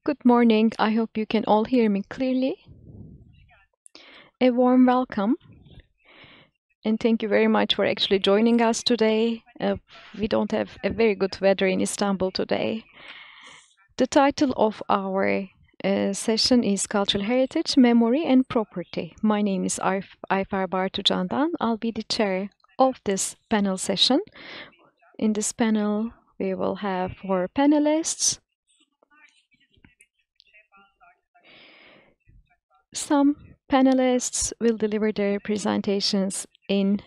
Good morning. I hope you can all hear me clearly. A warm welcome and thank you very much for actually joining us today. We don't have a very good weather in Istanbul today. The title of our session is Cultural Heritage, Memory and Property. My name is Ayfer Bartu Candan. I'll be the chair of this panel session. In this panel, we will have 4 panelists. Some panelists will deliver their presentations in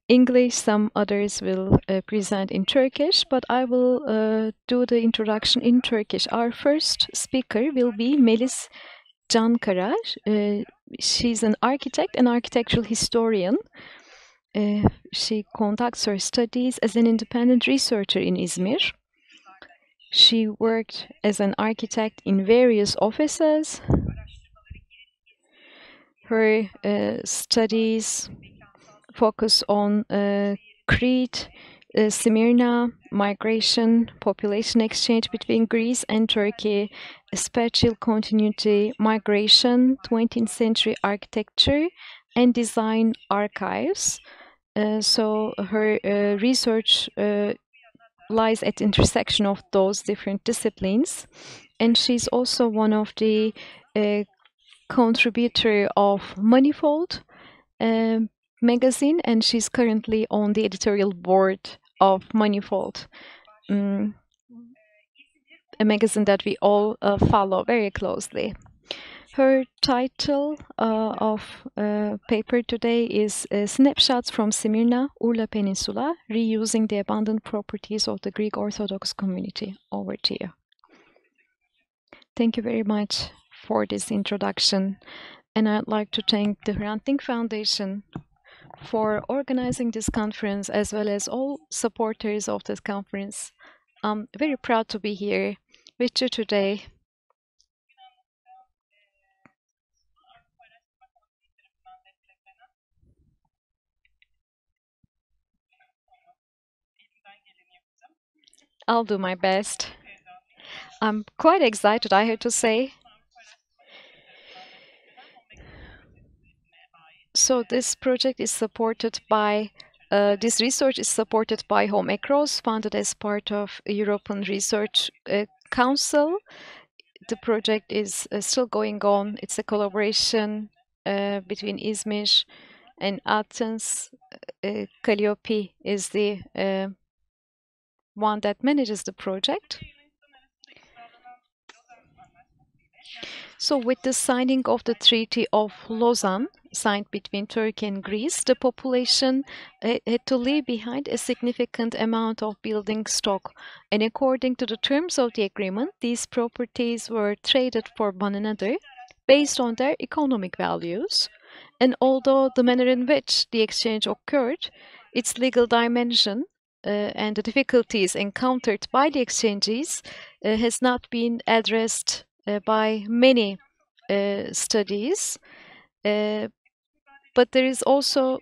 English, some others will present in Turkish, but I will do the introduction in Turkish. Our first speaker will be Melis Cankara. She's an architect and architectural historian. She conducts her studies as an independent researcher in Izmir. She worked as an architect in various offices. Her studies focus on Crete, Smyrna, migration, population exchange between Greece and Turkey, spatial continuity, migration, 20th century architecture, and design archives. So her research lies at the intersection of those different disciplines. And she's also one of the contributor of Manifold magazine, and she's currently on the editorial board of Manifold, a magazine that we all follow very closely. Her title of paper today is Snapshots from Smyrna-Urla Peninsula, Reusing the Abundant Properties of the Greek Orthodox Community. Over to you. Thank you very much for this introduction, and I'd like to thank the Hrant Dink Foundation for organizing this conference, as well as all supporters of this conference. I'm very proud to be here with you today. I'll do my best. I'm quite excited, I have to say. So this project is supported by, this research is supported by Home Across, funded as part of European Research Council. The project is still going on. It's a collaboration between Izmir and Athens. Calliope is the one that manages the project. So with the signing of the Treaty of Lausanne, signed between Turkey and Greece, the population had to leave behind a significant amount of building stock. And according to the terms of the agreement, these properties were traded for one another based on their economic values. And although the manner in which the exchange occurred, its legal dimension and the difficulties encountered by the exchanges has not been addressed by many studies, but there is also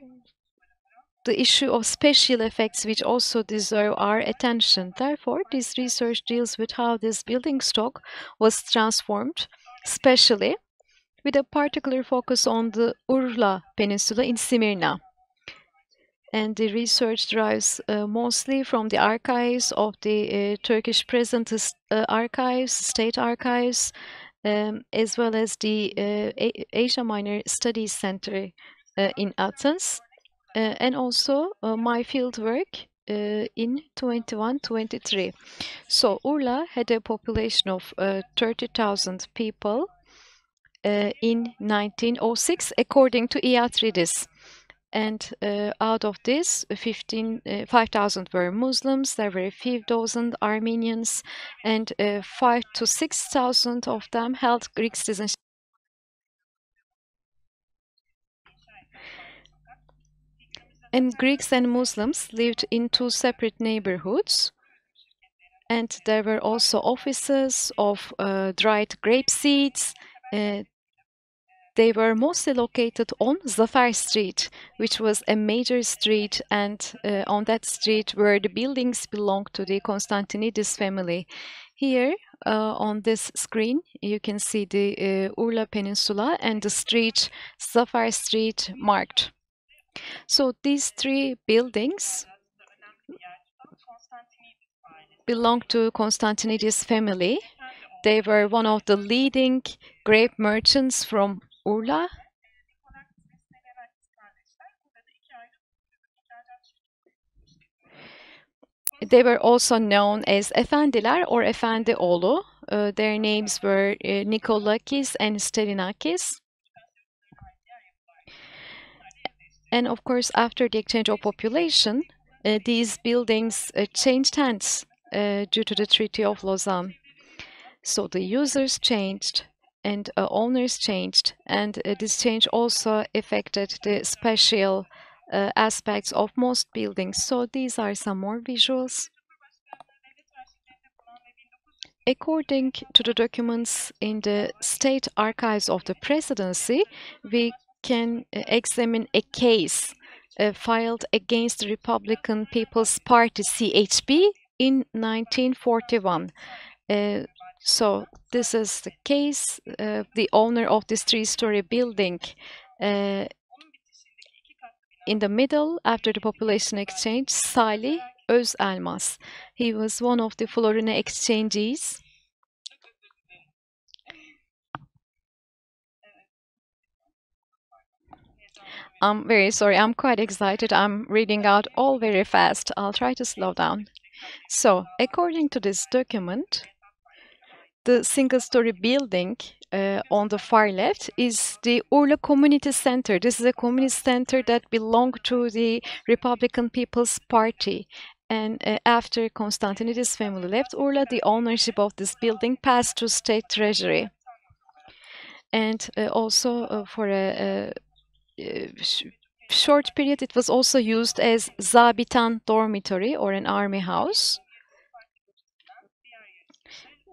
the issue of spatial effects which also deserve our attention. Therefore, this research deals with how this building stock was transformed, especially with a particular focus on the Urla Peninsula in Smyrna. And the research derives mostly from the archives of the Turkish present archives, state archives, as well as the Asia Minor Studies Center in Athens, and also my field work in 21-23. So Urla had a population of 30,000 people in 1906, according to Iatridis. And out of this, 5,000 were Muslims, there were a few dozen Armenians, and 5,000 to 6,000 of them held Greek citizenship. And Greeks and Muslims lived in 2 separate neighborhoods. And there were also offices of dried grape seeds. They were mostly located on Zafer Street, which was a major street, and on that street where the buildings belonged to the Constantinidis family. Here, on this screen, you can see the Urla Peninsula and the street, Zafer Street, marked. So these three buildings belong to Constantinides family. They were one of the leading grape merchants from Urla. They were also known as Efendiler or Efendioğlu. Their names were Nikolakis and Stelinakis. And of course, after the exchange of population, these buildings changed hands due to the Treaty of Lausanne. So the users changed and owners changed, and this change also affected the spatial aspects of most buildings. So these are some more visuals. According to the documents in the state archives of the presidency, we can examine a case filed against the Republican People's Party CHP in 1941. So this is the case. The owner of this three-story building in the middle, after the population exchange, Salih Özelmas. He was one of the Florina exchangees. I'm very sorry, I'm quite excited. I'm reading out all very fast. I'll try to slow down. So, according to this document, the single-story building on the far left is the Urla Community Center. This is a community center that belonged to the Republican People's Party. And after Constantinides family left Urla, the ownership of this building passed to State Treasury. And also for a short period, it was also used as Zabitan dormitory or an army house.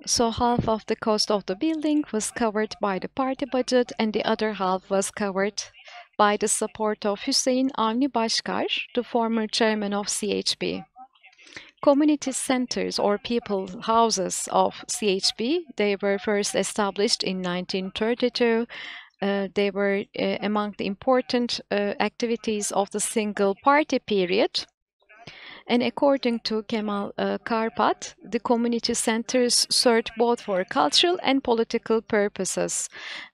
So half of the cost of the building was covered by the party budget and the other half was covered by the support of Hüseyin Avni Başkar, the former chairman of CHP. Community centers or people houses of CHP, they were first established in 1932. They were among the important activities of the single party period. And according to Kemal Karpat, the community centers served both for cultural and political purposes.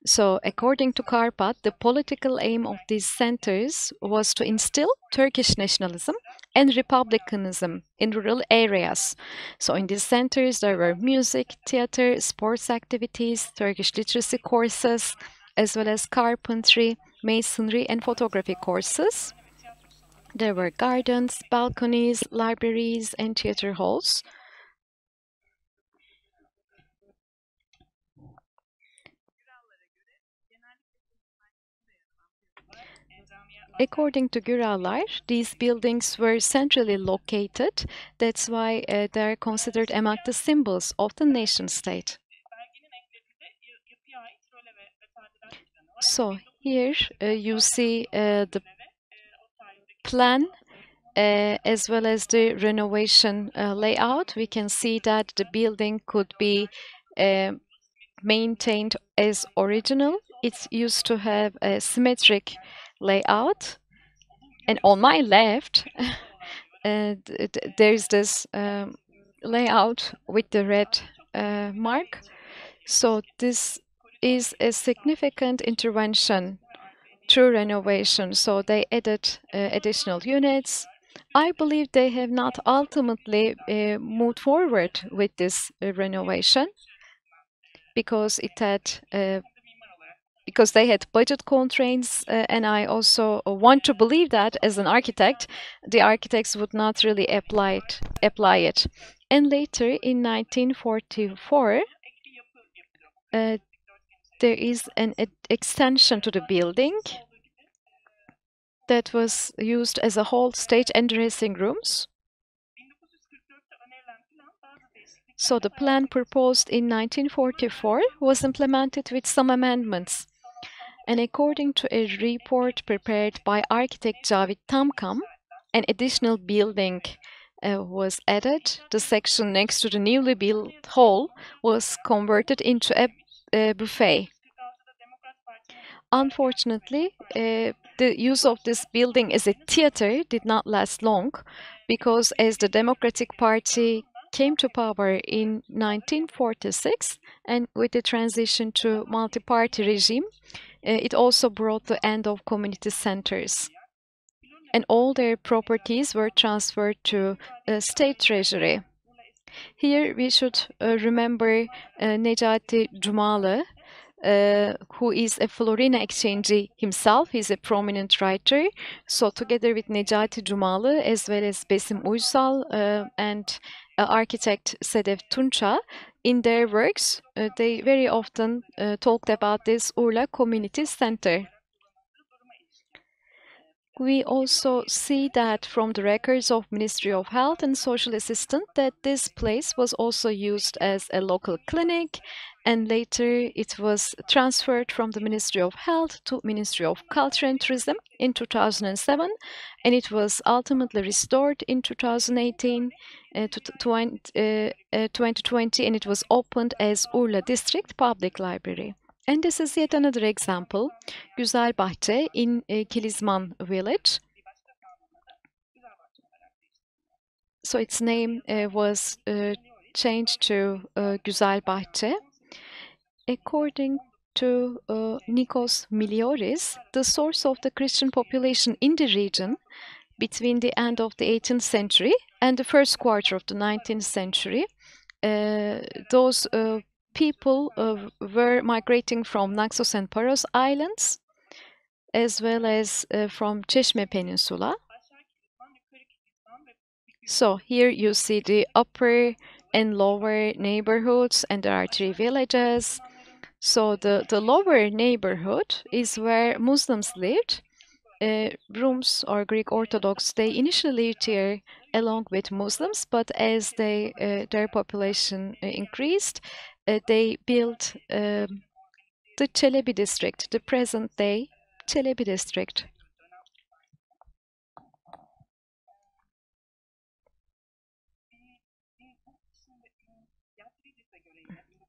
So according to Karpat, the political aim of these centers was to instill Turkish nationalism and republicanism in rural areas. So in these centers, there were music, theater, sports activities, Turkish literacy courses, as well as carpentry, masonry, and photography courses. There were gardens, balconies, libraries, and theater halls. According to Gürallar, these buildings were centrally located. That's why they're considered among the symbols of the nation-state. So here you see the plan as well as the renovation layout. We can see that the building could be maintained as original. It used to have a symmetric layout. And on my left, there's this layout with the red mark. So this is a significant intervention through renovation. So they added additional units. I believe they have not ultimately moved forward with this renovation because it had because they had budget constraints, and I also want to believe that as an architect, the architects would not really apply it. And later in 1944, there is an extension to the building that was used as a whole stage and dressing rooms. So the plan proposed in 1944 was implemented with some amendments. And according to a report prepared by architect Cavit Tamkam, an additional building was added. The section next to the newly built hall was converted into a buffet. Unfortunately, the use of this building as a theater did not last long because as the Democratic Party came to power in 1946 and with the transition to multi-party regime, it also brought the end of community centers. And all their properties were transferred to state treasury. Here we should remember Necati Cumalı, who is a Florina exchanger himself. He's a prominent writer. So together with Necati Cumalı as well as Besim Uysal and architect Sedef Tunça, in their works, they very often talked about this Urla Community Center. We also see that from the records of Ministry of Health and Social Assistance that this place was also used as a local clinic, and later it was transferred from the Ministry of Health to Ministry of Culture and Tourism in 2007, and it was ultimately restored in 2018 to 2020, and it was opened as Urla District Public Library. And this is yet another example, Güzel Bahçe in Kilizman village. So its name was changed to Güzel Bahçe. According to Nikos Milioris, the source of the Christian population in the region between the end of the 18th century and the first quarter of the 19th century, those people were migrating from Naxos and Paros Islands, as well as from Çeşme Peninsula. So here you see the upper and lower neighborhoods, and there are 3 villages. So the lower neighborhood is where Muslims lived. Rooms or Greek Orthodox, they initially lived here along with Muslims, but as their population increased, they built the Çelebi district, the present-day Çelebi district.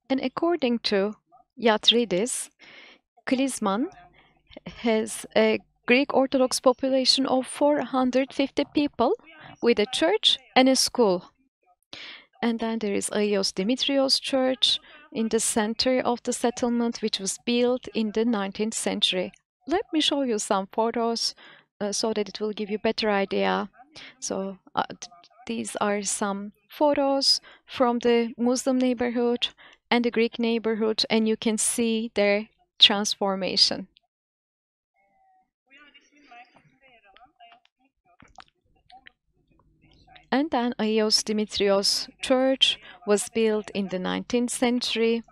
And according to Yatridis, Kilizman has a Greek Orthodox population of 450 people with a church and a school. And then there is Agios Dimitrios Church in the center of the settlement, which was built in the 19th century. Let me show you some photos so that it will give you a better idea. So these are some photos from the Muslim neighborhood and the Greek neighborhood, and you can see their transformation. And then Agios Dimitrios Church was built in the 19th century.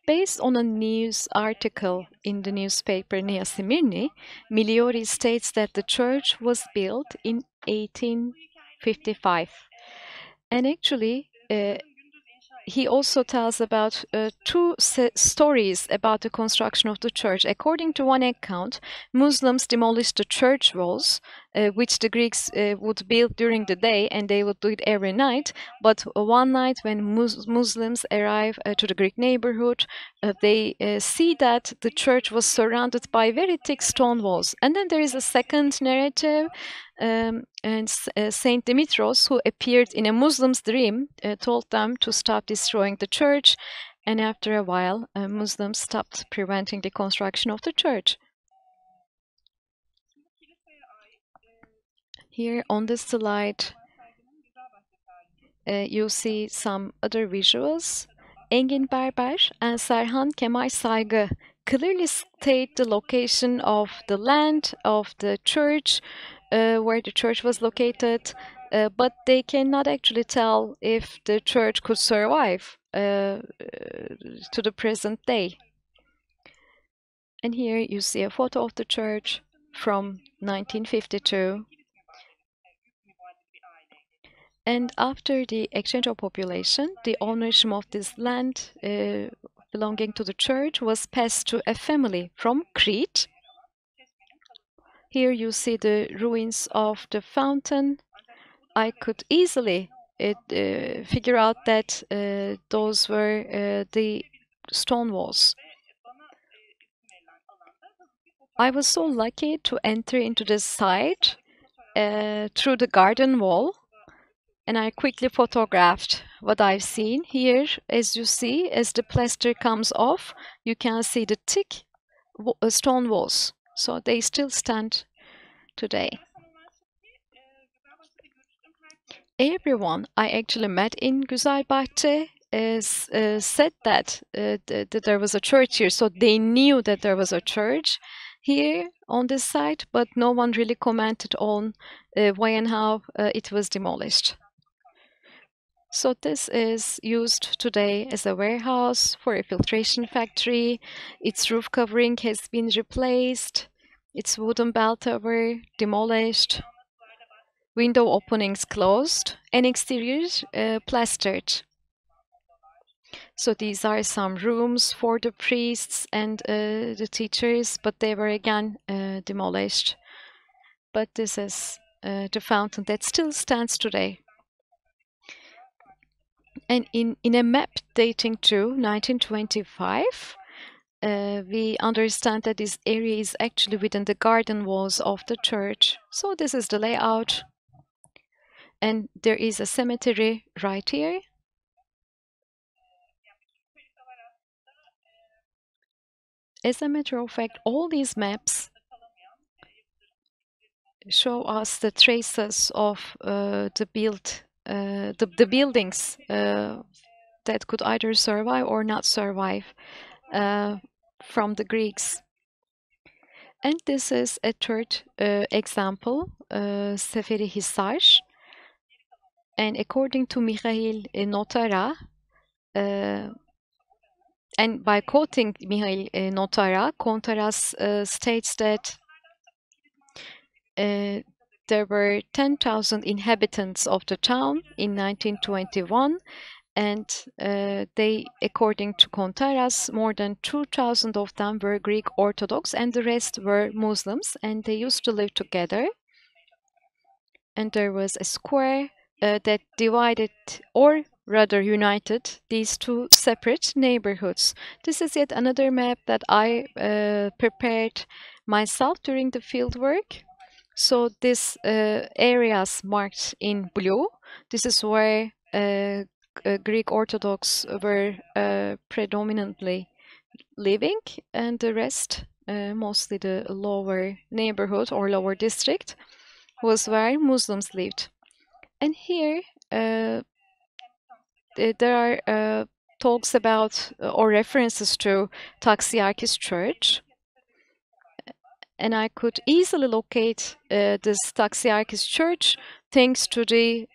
Based on a news article in the newspaper Nea Simirni, Miliori states that the church was built in 1855. And actually, he also tells about 2 stories about the construction of the church. According to one account, Muslims demolished the church walls, which the Greeks would build during the day, and they would do it every night. But one night when Muslims arrive to the Greek neighborhood, they see that the church was surrounded by very thick stone walls. And then there is a second narrative, and Saint Dimitros, who appeared in a Muslim's dream, told them to stop destroying the church, and after a while, Muslims stopped preventing the construction of the church. Here on this slide, you see some other visuals. Engin Berber and Serhan Kemal Saygı clearly state the location of the land of the church, where the church was located, but they cannot actually tell if the church could survive to the present day. And here you see a photo of the church from 1952. And after the exchange of population, the ownership of this land belonging to the church was passed to a family from Crete. Here you see the ruins of the fountain I could easily figure out that those were the stone walls. I was so lucky to enter into this site through the garden wall, and I quickly photographed what I've seen here. As you see, as the plaster comes off, you can see the thick stone walls. So they still stand today. Everyone I actually met in Güzelbahçe said that there was a church here, so they knew that there was a church here on this site, but no one really commented on why and how it was demolished. So this is used today as a warehouse for a filtration factory. Its roof covering has been replaced. Its wooden bell tower demolished. Window openings closed and exteriors plastered. So these are some rooms for the priests and the teachers, but they were again demolished. But this is the fountain that still stands today. And in a map dating to 1925, we understand that this area is actually within the garden walls of the church. So this is the layout. And there is a cemetery right here. As a matter of fact, all these maps show us the traces of the buildings that could either survive or not survive from the Greeks. And this is a third example, Seferi Hisar. And according to Mihail Notara, and by quoting Mihail Notara, Kontaras states that there were 10,000 inhabitants of the town in 1921, and they, according to Kontaras, more than 2,000 of them were Greek Orthodox and the rest were Muslims, and they used to live together. And there was a square that divided, or rather united, these two separate neighborhoods. This is yet another map that I prepared myself during the field work. So these areas marked in blue, this is where Greek Orthodox were predominantly living, and the rest, mostly the lower neighborhood or lower district, was where Muslims lived. And here there are talks about or references to Taxiarchis Church. And I could easily locate this Taxiarchis Church thanks to the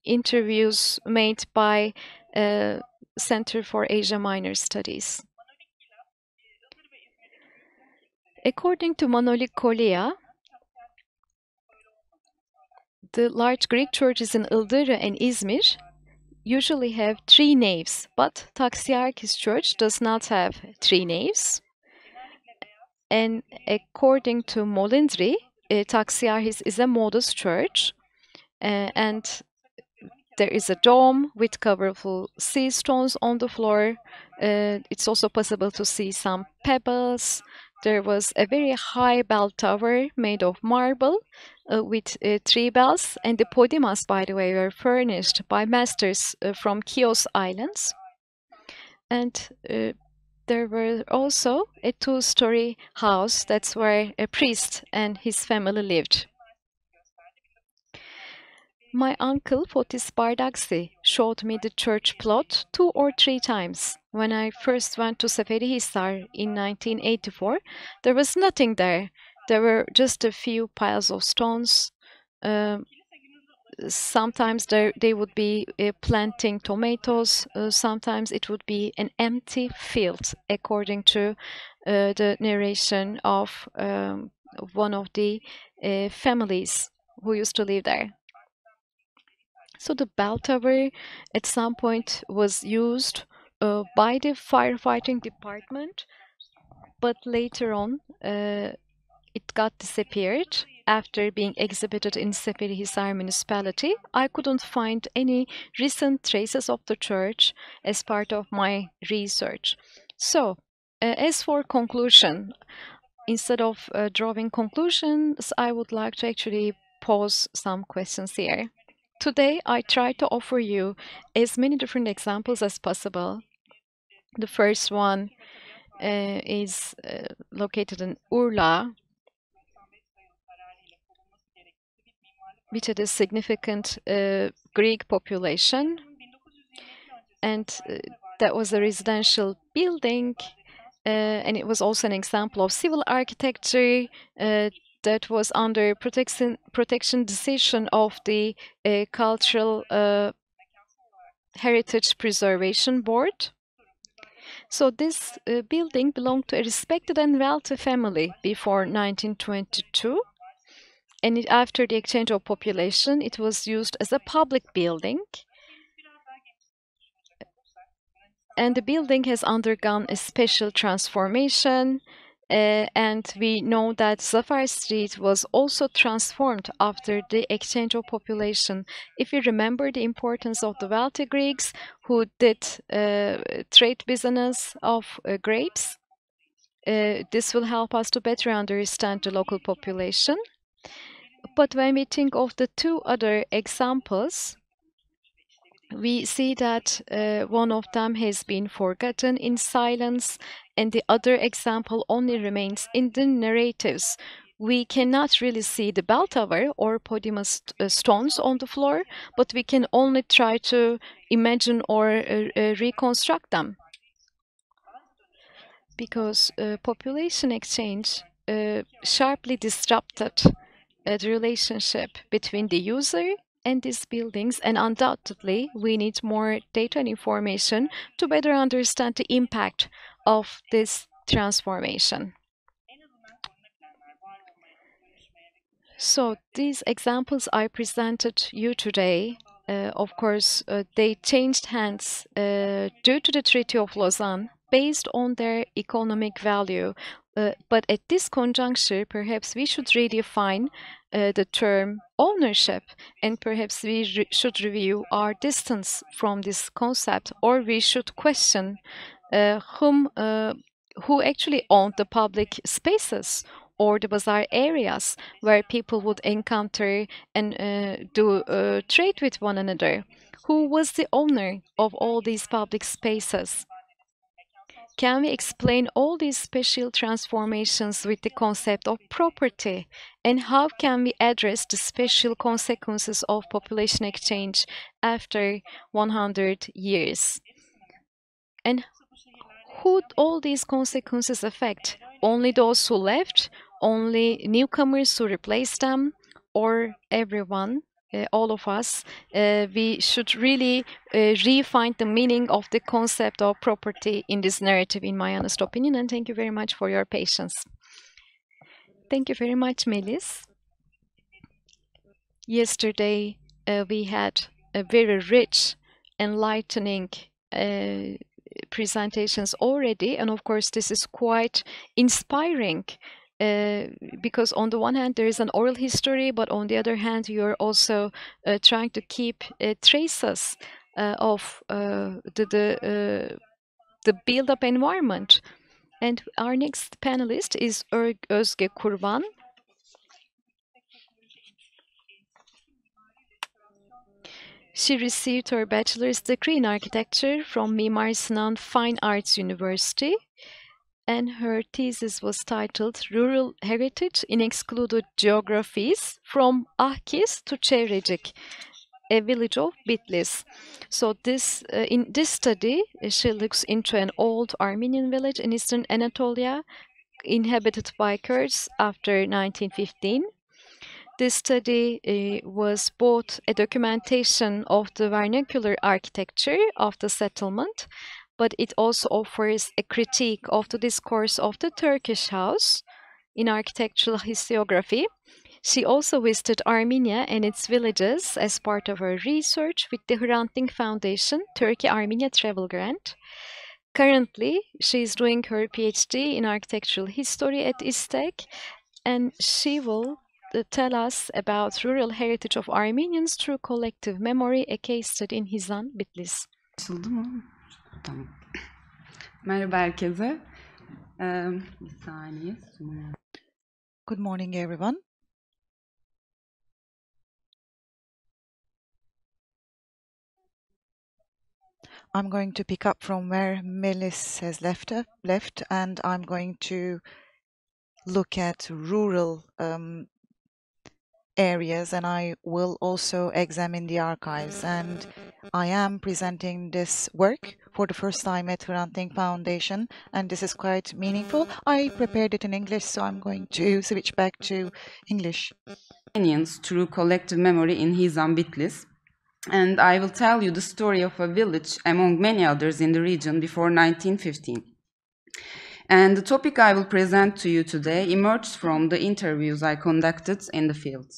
interviews made by Center for Asia Minor Studies. According to Manolik Kolia, the large Greek churches in Ildırı and Izmir usually have 3 naves, but Taxiarchis Church does not have 3 naves. And according to Molindri, Taxiarchis is a modest church, and there is a dome with colorful sea stones on the floor. It's also possible to see some pebbles. There was a very high bell tower made of marble with 3 bells, and the podiumas, by the way, were furnished by masters from Chios Islands. And there were also a 2-story house. That's where a priest and his family lived. My uncle Fotis Bardaksi showed me the church plot 2 or 3 times. When I first went to Seferihisar in 1984, there was nothing there. There were just a few piles of stones. Sometimes they would be planting tomatoes. Sometimes it would be an empty field, according to the narration of one of the families who used to live there. So the bell tower at some point was used by the firefighting department, but later on it got disappeared. after being exhibited in Hizan municipality, I couldn't find any recent traces of the church as part of my research. So, as for conclusion, instead of drawing conclusions, I would like to actually pose some questions here. Today, I try to offer you as many different examples as possible. The first one is located in Urla, which had a significant Greek population, and that was a residential building, and it was also an example of civil architecture that was under protection decision of the Cultural Heritage Preservation Board. So this building belonged to a respected and wealthy family before 1922. And after the exchange of population, it was used as a public building. And the building has undergone a special transformation. And we know that Zafer Street was also transformed after the exchange of population. If you remember the importance of the wealthy Greeks who did trade business of grapes, this will help us to better understand the local population. But when we think of the two other examples, we see that one of them has been forgotten in silence, and the other example only remains in the narratives. We cannot really see the bell tower or podium stones on the floor, but we can only try to imagine or reconstruct them. Because population exchange sharply disrupted the relationship between the user and these buildings, and undoubtedly we need more data and information to better understand the impact of this transformation. So these examples I presented you today, of course, they changed hands due to the Treaty of Lausanne based on their economic value. But at this conjuncture, perhaps we should redefine the term ownership, and perhaps we should review our distance from this concept, or we should question who actually owned the public spaces or the bazaar areas where people would encounter and do trade with one another. Who was the owner of all these public spaces? Can we explain all these special transformations with the concept of property? And how can we address the special consequences of population exchange after 100 years? And who all these consequences affect? Only those who left? Only newcomers who replaced them? Or everyone? All of us, we should really refine the meaning of the concept of property in this narrative, in my honest opinion, and thank you very much for your patience. Thank you very much, Melis. Yesterday, we had a very rich, enlightening presentations already, and of course this is quite inspiring because on the one hand there is an oral history, but on the other hand you are also trying to keep traces of the build-up environment. And our next panelist is Özge Kurban. She received her bachelor's degree in architecture from Mimar Sinan Fine Arts University, and her thesis was titled Rural Heritage in Excluded Geographies from Ahkis to Çevrecik, a village of Bitlis. So in this study, she looks into an old Armenian village in eastern Anatolia inhabited by Kurds after 1915. This study was both a documentation of the vernacular architecture of the settlement, but it also offers a critique of the discourse of the Turkish house in architectural historiography. She also visited Armenia and its villages as part of her research with the Hrant Dink Foundation Turkey-Armenia Travel Grant. Currently, she is doing her PhD in architectural history at ISTEC, and she will tell us about rural heritage of Armenians through collective memory, a case study in Hizan, Bitlis. Açıldı mı? Tamam. Merhaba herkese. Bir saniye. Good morning, everyone. I'm going to pick up from where Melis has left, and I'm going to look at rural areas, and I will also examine the archives. And I am presenting this work for the first time at Hrant Dink Foundation, and this is quite meaningful. I prepared it in English, so I'm going to switch back to English. Armenians through collective memory in Hizan, Bitlis. And I will tell you the story of a village among many others in the region before 1915. And the topic I will present to you today emerged from the interviews I conducted in the field.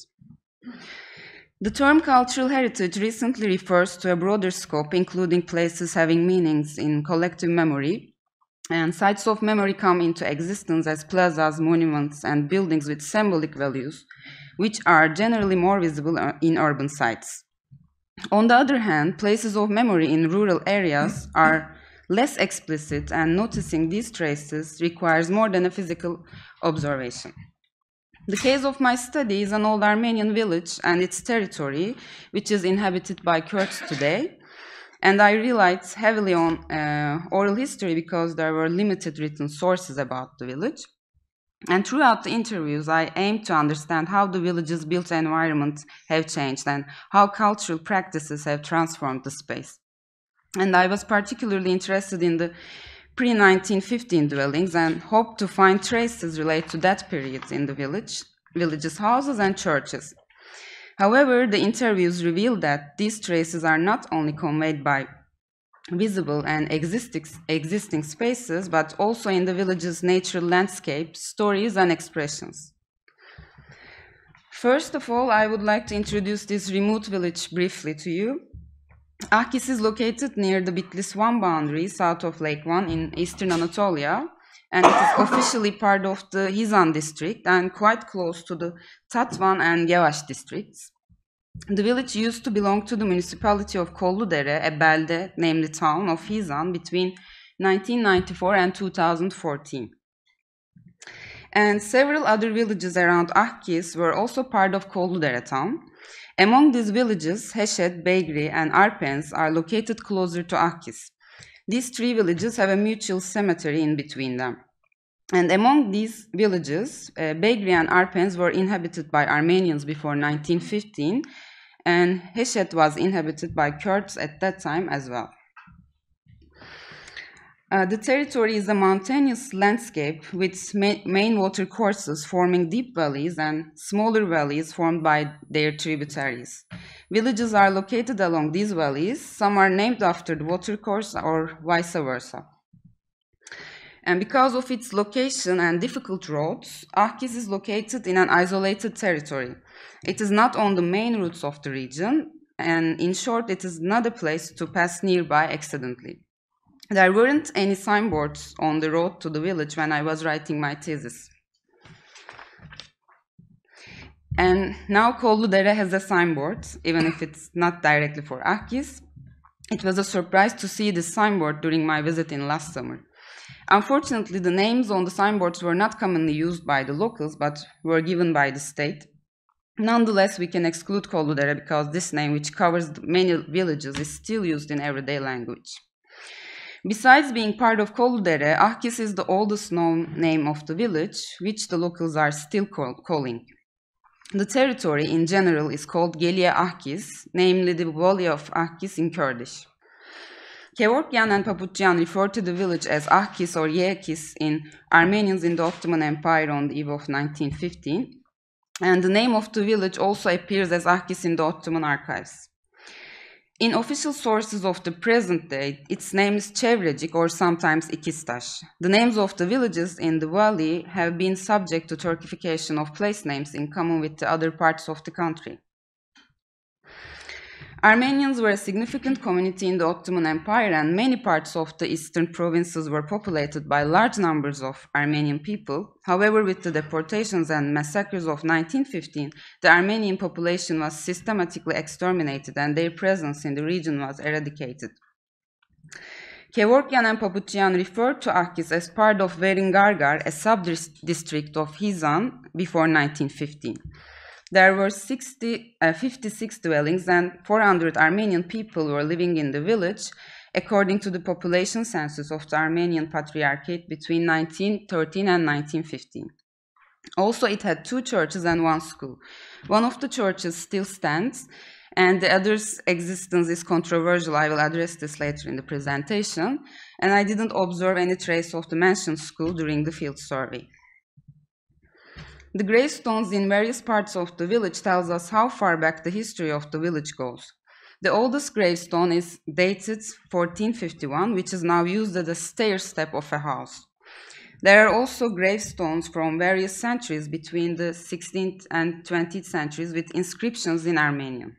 The term cultural heritage recently refers to a broader scope, including places having meanings in collective memory, and sites of memory come into existence as plazas, monuments, and buildings with symbolic values, which are generally more visible in urban sites. On the other hand, places of memory in rural areas are less explicit, and noticing these traces requires more than a physical observation. The case of my study is an old Armenian village and its territory, which is inhabited by Kurds today. And I relied heavily on oral history because there were limited written sources about the village. And throughout the interviews, I aimed to understand how the village's built environment have changed and how cultural practices have transformed the space. And I was particularly interested in the pre-1915 dwellings and hoped to find traces related to that period in the village's houses and churches. However, the interviews revealed that these traces are not only conveyed by visible and existing spaces, but also in the village's natural landscape, stories, and expressions. First of all, I would like to introduce this remote village briefly to you. Ahkis is located near the Bitlis 1 boundary, south of Lake 1 in eastern Anatolia, and it is officially part of the Hizan district and quite close to the Tatvan and Yavaş districts. The village used to belong to the municipality of Kolludere, a belde, namely town of Hizan, between 1994 and 2014. And several other villages around Ahkis were also part of Kolludere town. Among these villages, Heshet, Begri, and Arpens are located closer to Ahkis. These three villages have a mutual cemetery in between them. And among these villages, Begri and Arpens were inhabited by Armenians before 1915, and Heshet was inhabited by Kurds at that time as well. The territory is a mountainous landscape with main water courses forming deep valleys and smaller valleys formed by their tributaries. Villages are located along these valleys. Some are named after the water course or vice versa. And because of its location and difficult roads, Ahkis is located in an isolated territory. It is not on the main routes of the region, and in short, it is not a place to pass nearby accidentally. There weren't any signboards on the road to the village when I was writing my thesis. And now Kolludere has a signboard, even if it's not directly for Ahkis. It was a surprise to see this signboard during my visit in last summer. Unfortunately, the names on the signboards were not commonly used by the locals, but were given by the state. Nonetheless, we can exclude Kolludere because this name, which covers many villages, is still used in everyday language. Besides being part of Kolludere, Ahkis is the oldest known name of the village, which the locals are still calling. The territory in general is called Geliye Ahkis, namely the Valley of Ahkis in Kurdish. Kevorkian and Paputyan refer to the village as Ahkis or Yekis in Armenians in the Ottoman Empire on the eve of 1915, and the name of the village also appears as Ahkis in the Ottoman archives. In official sources of the present day, its name is Çevrecik or sometimes Ikistaş. The names of the villages in the valley have been subject to Turkification of place names in common with the other parts of the country. Armenians were a significant community in the Ottoman Empire, and many parts of the eastern provinces were populated by large numbers of Armenian people. However, with the deportations and massacres of 1915, the Armenian population was systematically exterminated and their presence in the region was eradicated. Kevorkian and Papuchian referred to Akis as part of Veringargar, a sub-district of Hizan, before 1915. There were 56 dwellings and 400 Armenian people were living in the village, according to the population census of the Armenian Patriarchate between 1913 and 1915. Also, it had 2 churches and 1 school. One of the churches still stands, and the other's existence is controversial. I will address this later in the presentation. And I didn't observe any trace of the mentioned school during the field survey. The gravestones in various parts of the village tells us how far back the history of the village goes. The oldest gravestone is dated 1451, which is now used as a stair step of a house. There are also gravestones from various centuries between the 16th and 20th centuries with inscriptions in Armenian.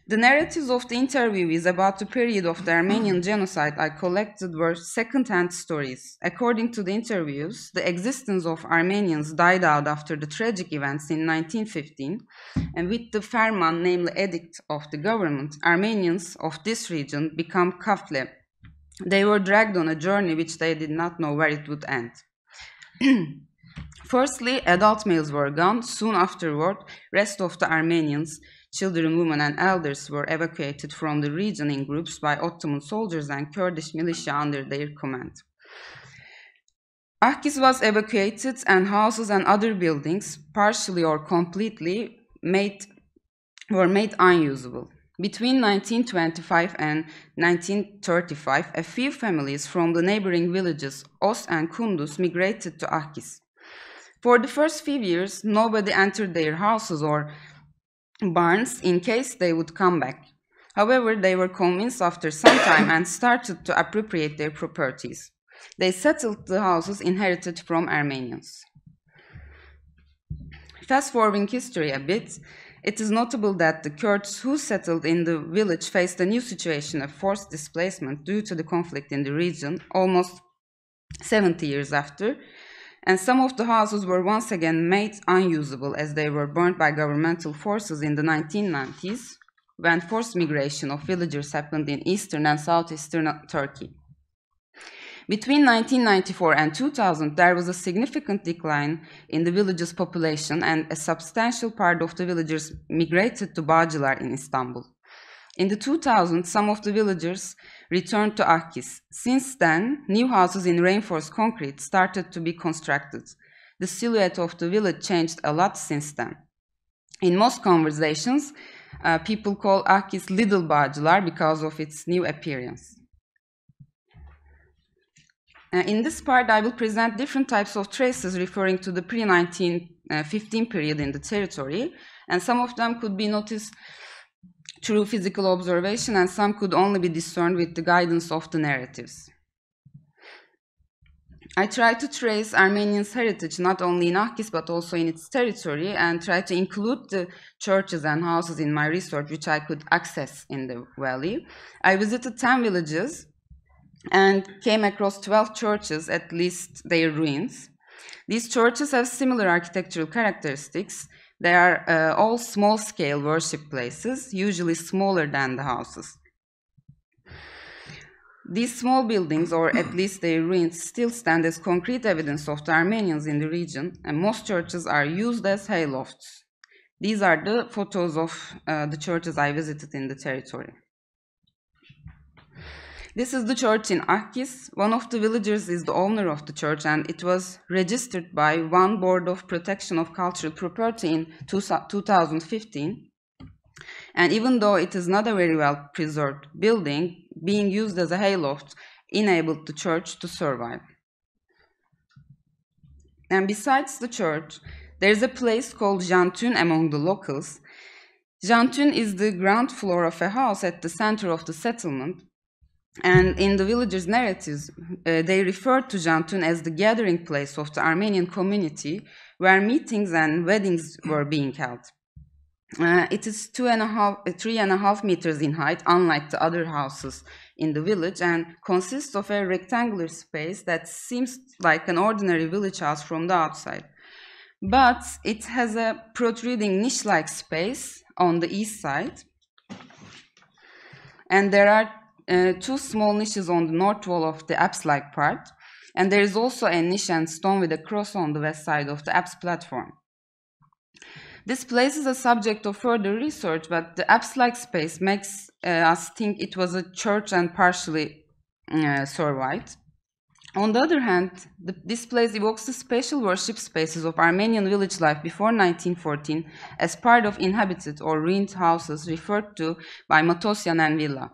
The narratives of the interviewees about the period of the Armenian genocide I collected were second-hand stories. According to the interviews, the existence of Armenians died out after the tragic events in 1915, and with the Ferman, namely edict of the government, Armenians of this region become kafle. They were dragged on a journey which they did not know where it would end. Firstly, adult males were gone. Soon afterward, rest of the Armenians, children, women, and elders were evacuated from the region in groups by Ottoman soldiers and Kurdish militia under their command. Akis was evacuated, and houses and other buildings, partially or completely, were made unusable. Between 1925 and 1935, a few families from the neighboring villages Os and Kunduz migrated to Akis. For the first few years, nobody entered their houses or barns in case they would come back. However, they were convinced after some time and started to appropriate their properties. They settled the houses inherited from Armenians. Fast-forwarding history a bit, it is notable that the Kurds who settled in the village faced a new situation of forced displacement due to the conflict in the region almost 70 years after, and some of the houses were once again made unusable as they were burned by governmental forces in the 1990s, when forced migration of villagers happened in eastern and southeastern Turkey. Between 1994 and 2000, there was a significant decline in the village's population, and a substantial part of the villagers migrated to Bağcılar in Istanbul. In the 2000s, some of the villagers returned to Akis. Since then, new houses in reinforced concrete started to be constructed. The silhouette of the village changed a lot since then. In most conversations, people call Akis Little Bağcılar because of its new appearance. In this part, I will present different types of traces referring to the pre-1915 period in the territory, and some of them could be noticed through physical observation, and some could only be discerned with the guidance of the narratives. I try to trace Armenians' heritage not only in Akis but also in its territory, and try to include the churches and houses in my research which I could access in the valley. I visited 10 villages and came across 12 churches, at least their ruins. These churches have similar architectural characteristics. They are all small-scale worship places, usually smaller than the houses. These small buildings, or at least their ruins, still stand as concrete evidence of the Armenians in the region, and most churches are used as haylofts. These are the photos of the churches I visited in the territory. This is the church in Akis. One of the villagers is the owner of the church, and it was registered by One Board of Protection of Cultural Property in 2015. And even though it is not a very well preserved building, being used as a hayloft enabled the church to survive. And besides the church, there is a place called Jantun among the locals. Jantun is the ground floor of a house at the center of the settlement. And in the villagers' narratives, they refer to Jantun as the gathering place of the Armenian community, where meetings and weddings were being held. It is 3.5 meters in height, unlike the other houses in the village, and consists of a rectangular space that seems like an ordinary village house from the outside. But it has a protruding niche-like space on the east side, and there are two small niches on the north wall of the apse-like part, and there is also a niche and stone with a cross on the west side of the apse platform. This place is a subject of further research, but the apse-like space makes us think it was a church and partially survived. On the other hand, this place evokes the special worship spaces of Armenian village life before 1914 as part of inhabited or ruined houses referred to by Matosyan and Villa.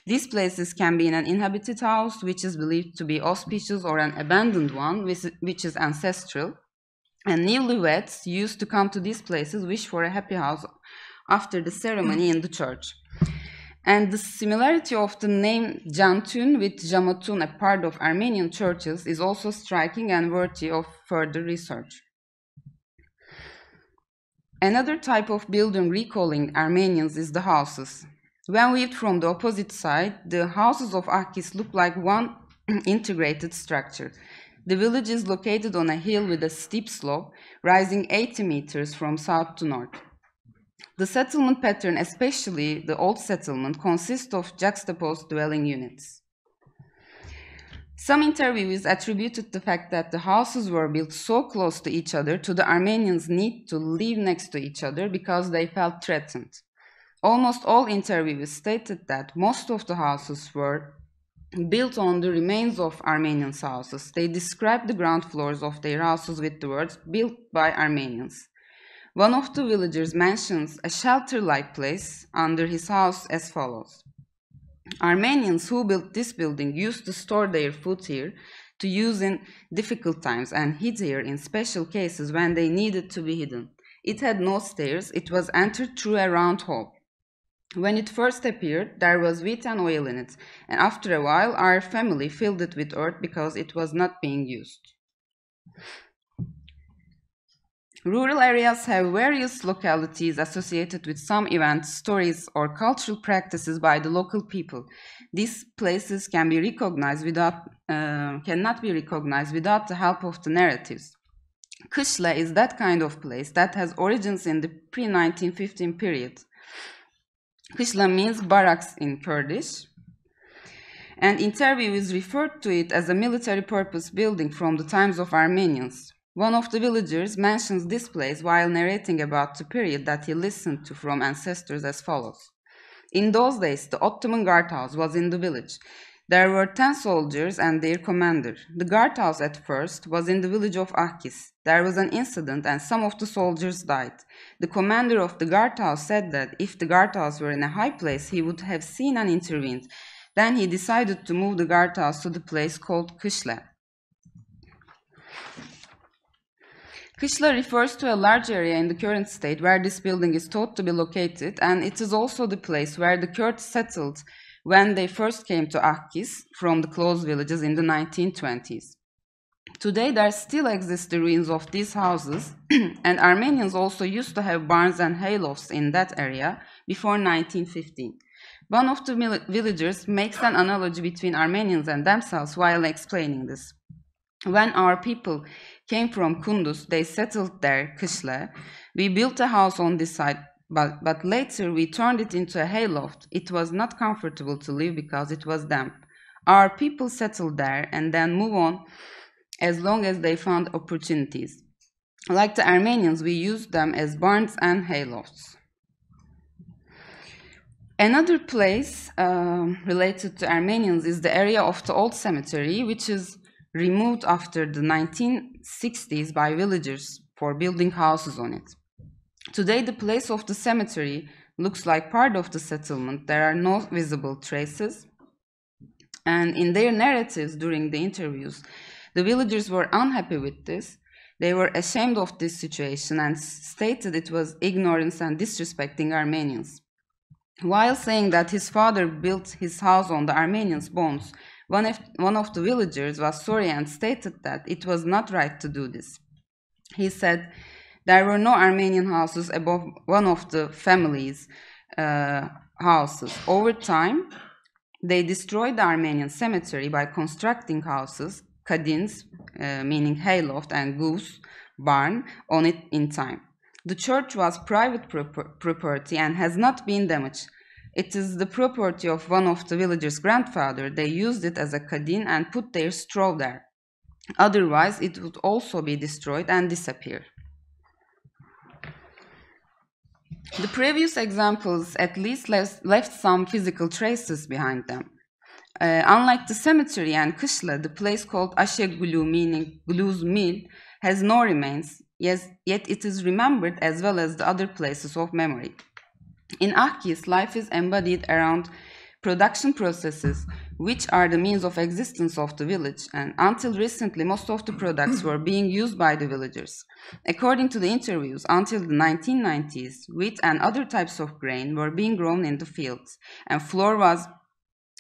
These places can be in an inhabited house, which is believed to be auspicious, or an abandoned one, which is ancestral. And newlyweds used to come to these places, wish for a happy house after the ceremony in the church. And the similarity of the name Jantun with Jamatun, a part of Armenian churches, is also striking and worthy of further research. Another type of building recalling Armenians is the houses. When viewed from the opposite side, the houses of Akis look like one integrated structure. The village is located on a hill with a steep slope, rising 80 meters from south to north. The settlement pattern, especially the old settlement, consists of juxtaposed dwelling units. Some interviewees attributed the fact that the houses were built so close to each other to the Armenians' need to live next to each other because they felt threatened. Almost all interviewees stated that most of the houses were built on the remains of Armenian houses. They described the ground floors of their houses with the words, built by Armenians. One of the villagers mentions a shelter-like place under his house as follows. Armenians who built this building used to store their food here to use in difficult times and hid here in special cases when they needed to be hidden. It had no stairs, it was entered through a round hole. When it first appeared, there was wheat and oil in it, and after a while our family filled it with earth because it was not being used. Rural areas have various localities associated with some events, stories, or cultural practices by the local people. These places can be recognized cannot be recognized without the help of the narratives. Kışla is that kind of place that has origins in the pre-1915 period. Kışla means barracks in Kurdish, and interviewees referred to it as a military purpose building from the times of Armenians. One of the villagers mentions this place while narrating about the period that he listened to from ancestors as follows. In those days, the Ottoman guardhouse was in the village. There were 10 soldiers and their commander. The guardhouse at first was in the village of Akis. There was an incident and some of the soldiers died. The commander of the guardhouse said that if the guardhouse were in a high place, he would have seen and intervened. Then he decided to move the guardhouse to the place called Kışla. Kışla refers to a large area in the current state where this building is thought to be located, and it is also the place where the Kurds settled when they first came to Akis from the close villages in the 1920s. Today there still exist the ruins of these houses, and Armenians also used to have barns and haylofts in that area before 1915. One of the villagers makes an analogy between Armenians and themselves while explaining this. When our people came from Kunduz, they settled there, Kışla. We built a house on this side, but later we turned it into a hayloft. It was not comfortable to live because it was damp. Our people settled there and then move on as long as they found opportunities. Like the Armenians, we used them as barns and haylofts. Another place related to Armenians is the area of the old cemetery, which is removed after the 1960s by villagers for building houses on it. Today, the place of the cemetery looks like part of the settlement. There are no visible traces. And in their narratives during the interviews, the villagers were unhappy with this. They were ashamed of this situation and stated it was ignorance and disrespecting Armenians. While saying that his father built his house on the Armenians' bones, one of the villagers was sorry and stated that it was not right to do this. He said, There were no Armenian houses above one of the family's houses. Over time, they destroyed the Armenian cemetery by constructing houses, kadins, meaning hayloft, and goose barn on it in time. The church was private property and has not been damaged. It is the property of one of the villagers' grandfather. They used it as a kadin and put their straw there. Otherwise, it would also be destroyed and disappear. The previous examples at least left some physical traces behind them. Unlike the cemetery and kışla, the place called Ashegulu, meaning glu's mill, has no remains, yet it is remembered as well as the other places of memory. In Ahkis, life is embodied around production processes, which are the means of existence of the village, and until recently, most of the products were being used by the villagers. According to the interviews, until the 1990s, wheat and other types of grain were being grown in the fields, and flour was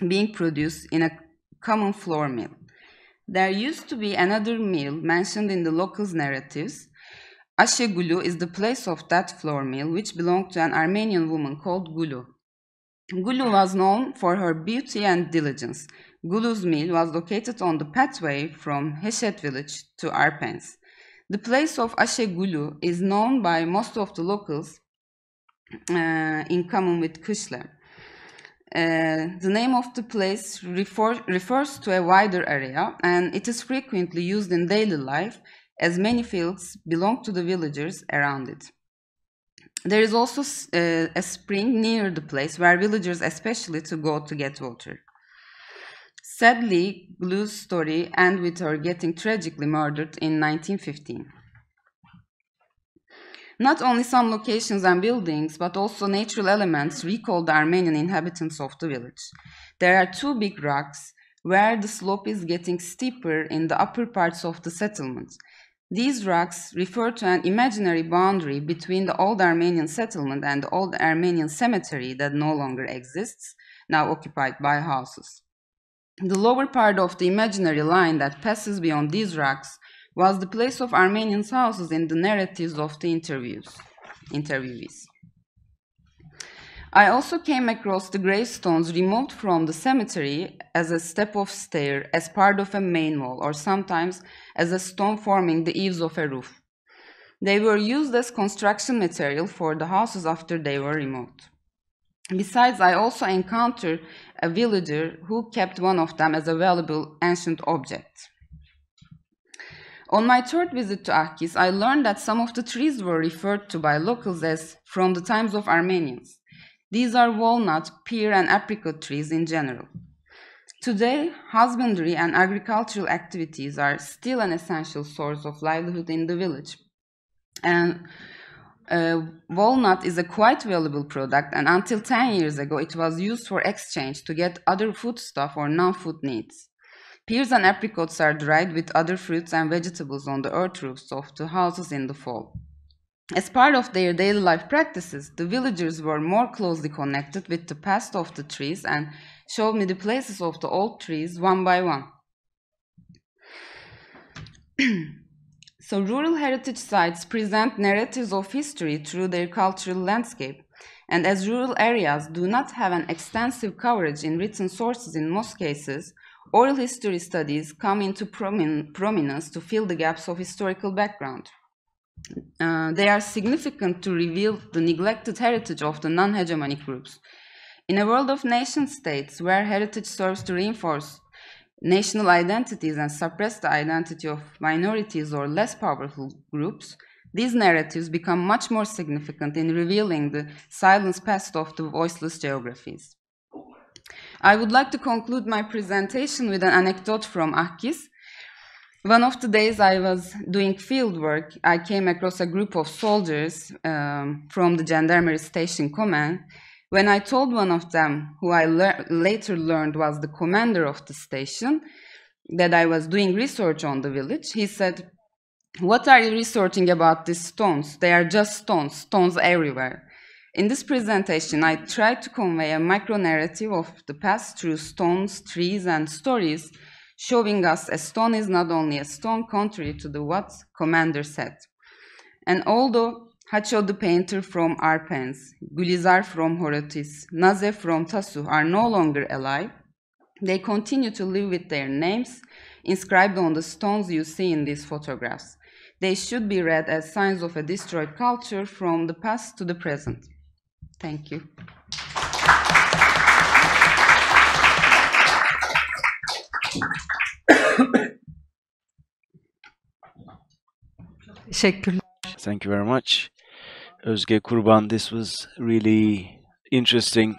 being produced in a common flour mill. There used to be another mill mentioned in the locals' narratives. Ashegulu is the place of that flour mill, which belonged to an Armenian woman called Gulu. Gulu was known for her beauty and diligence. Gulu's mill was located on the pathway from Heshet village to Arpens. The place of Ashegulu is known by most of the locals in common with Kışla. The name of the place refers to a wider area, and it is frequently used in daily life as many fields belong to the villagers around it. There is also a spring near the place where villagers especially to go to get water. Sadly, Glu's story ends with her getting tragically murdered in 1915. Not only some locations and buildings, but also natural elements recall the Armenian inhabitants of the village. There are two big rocks where the slope is getting steeper in the upper parts of the settlement. These rocks refer to an imaginary boundary between the old Armenian settlement and the old Armenian cemetery that no longer exists, now occupied by houses. The lower part of the imaginary line that passes beyond these rocks was the place of Armenians' houses in the narratives of the interviewees. I also came across the gravestones removed from the cemetery as a step of stair as part of a main wall, or sometimes as a stone forming the eaves of a roof. They were used as construction material for the houses after they were removed. Besides, I also encountered a villager who kept one of them as a valuable ancient object. On my third visit to Ahkis, I learned that some of the trees were referred to by locals as from the times of Armenians. These are walnut, pear, and apricot trees in general. Today, husbandry and agricultural activities are still an essential source of livelihood in the village. And walnut is a quite valuable product, and until 10 years ago, it was used for exchange to get other foodstuff or non-food needs. Pears and apricots are dried with other fruits and vegetables on the earth roofs of the houses in the fall. As part of their daily life practices, the villagers were more closely connected with the past of the trees and showed me the places of the old trees one by one. So rural heritage sites present narratives of history through their cultural landscape, and as rural areas do not have an extensive coverage in written sources in most cases, oral history studies come into prominence to fill the gaps of historical background. They are significant to reveal the neglected heritage of the non-hegemonic groups. In a world of nation-states where heritage serves to reinforce national identities and suppress the identity of minorities or less powerful groups, these narratives become much more significant in revealing the silenced past of the voiceless geographies. I would like to conclude my presentation with an anecdote from Ahkis. One of the days I was doing field work, I came across a group of soldiers from the Gendarmerie Station Command. When I told one of them, who I later learned was the commander of the station, that I was doing research on the village, he said, "What are you researching about these stones? They are just stones, stones everywhere." In this presentation, I tried to convey a micro-narrative of the past through stones, trees, and stories, showing us a stone is not only a stone, contrary to what commander said. And although Hacho the painter from Arpens, Gulizar from Horotis, Naze from Tasu are no longer alive, they continue to live with their names inscribed on the stones you see in these photographs. They should be read as signs of a destroyed culture from the past to the present. Thank you. Teşekkürler. Thank you very much. Özge, Kurban, this was really interesting.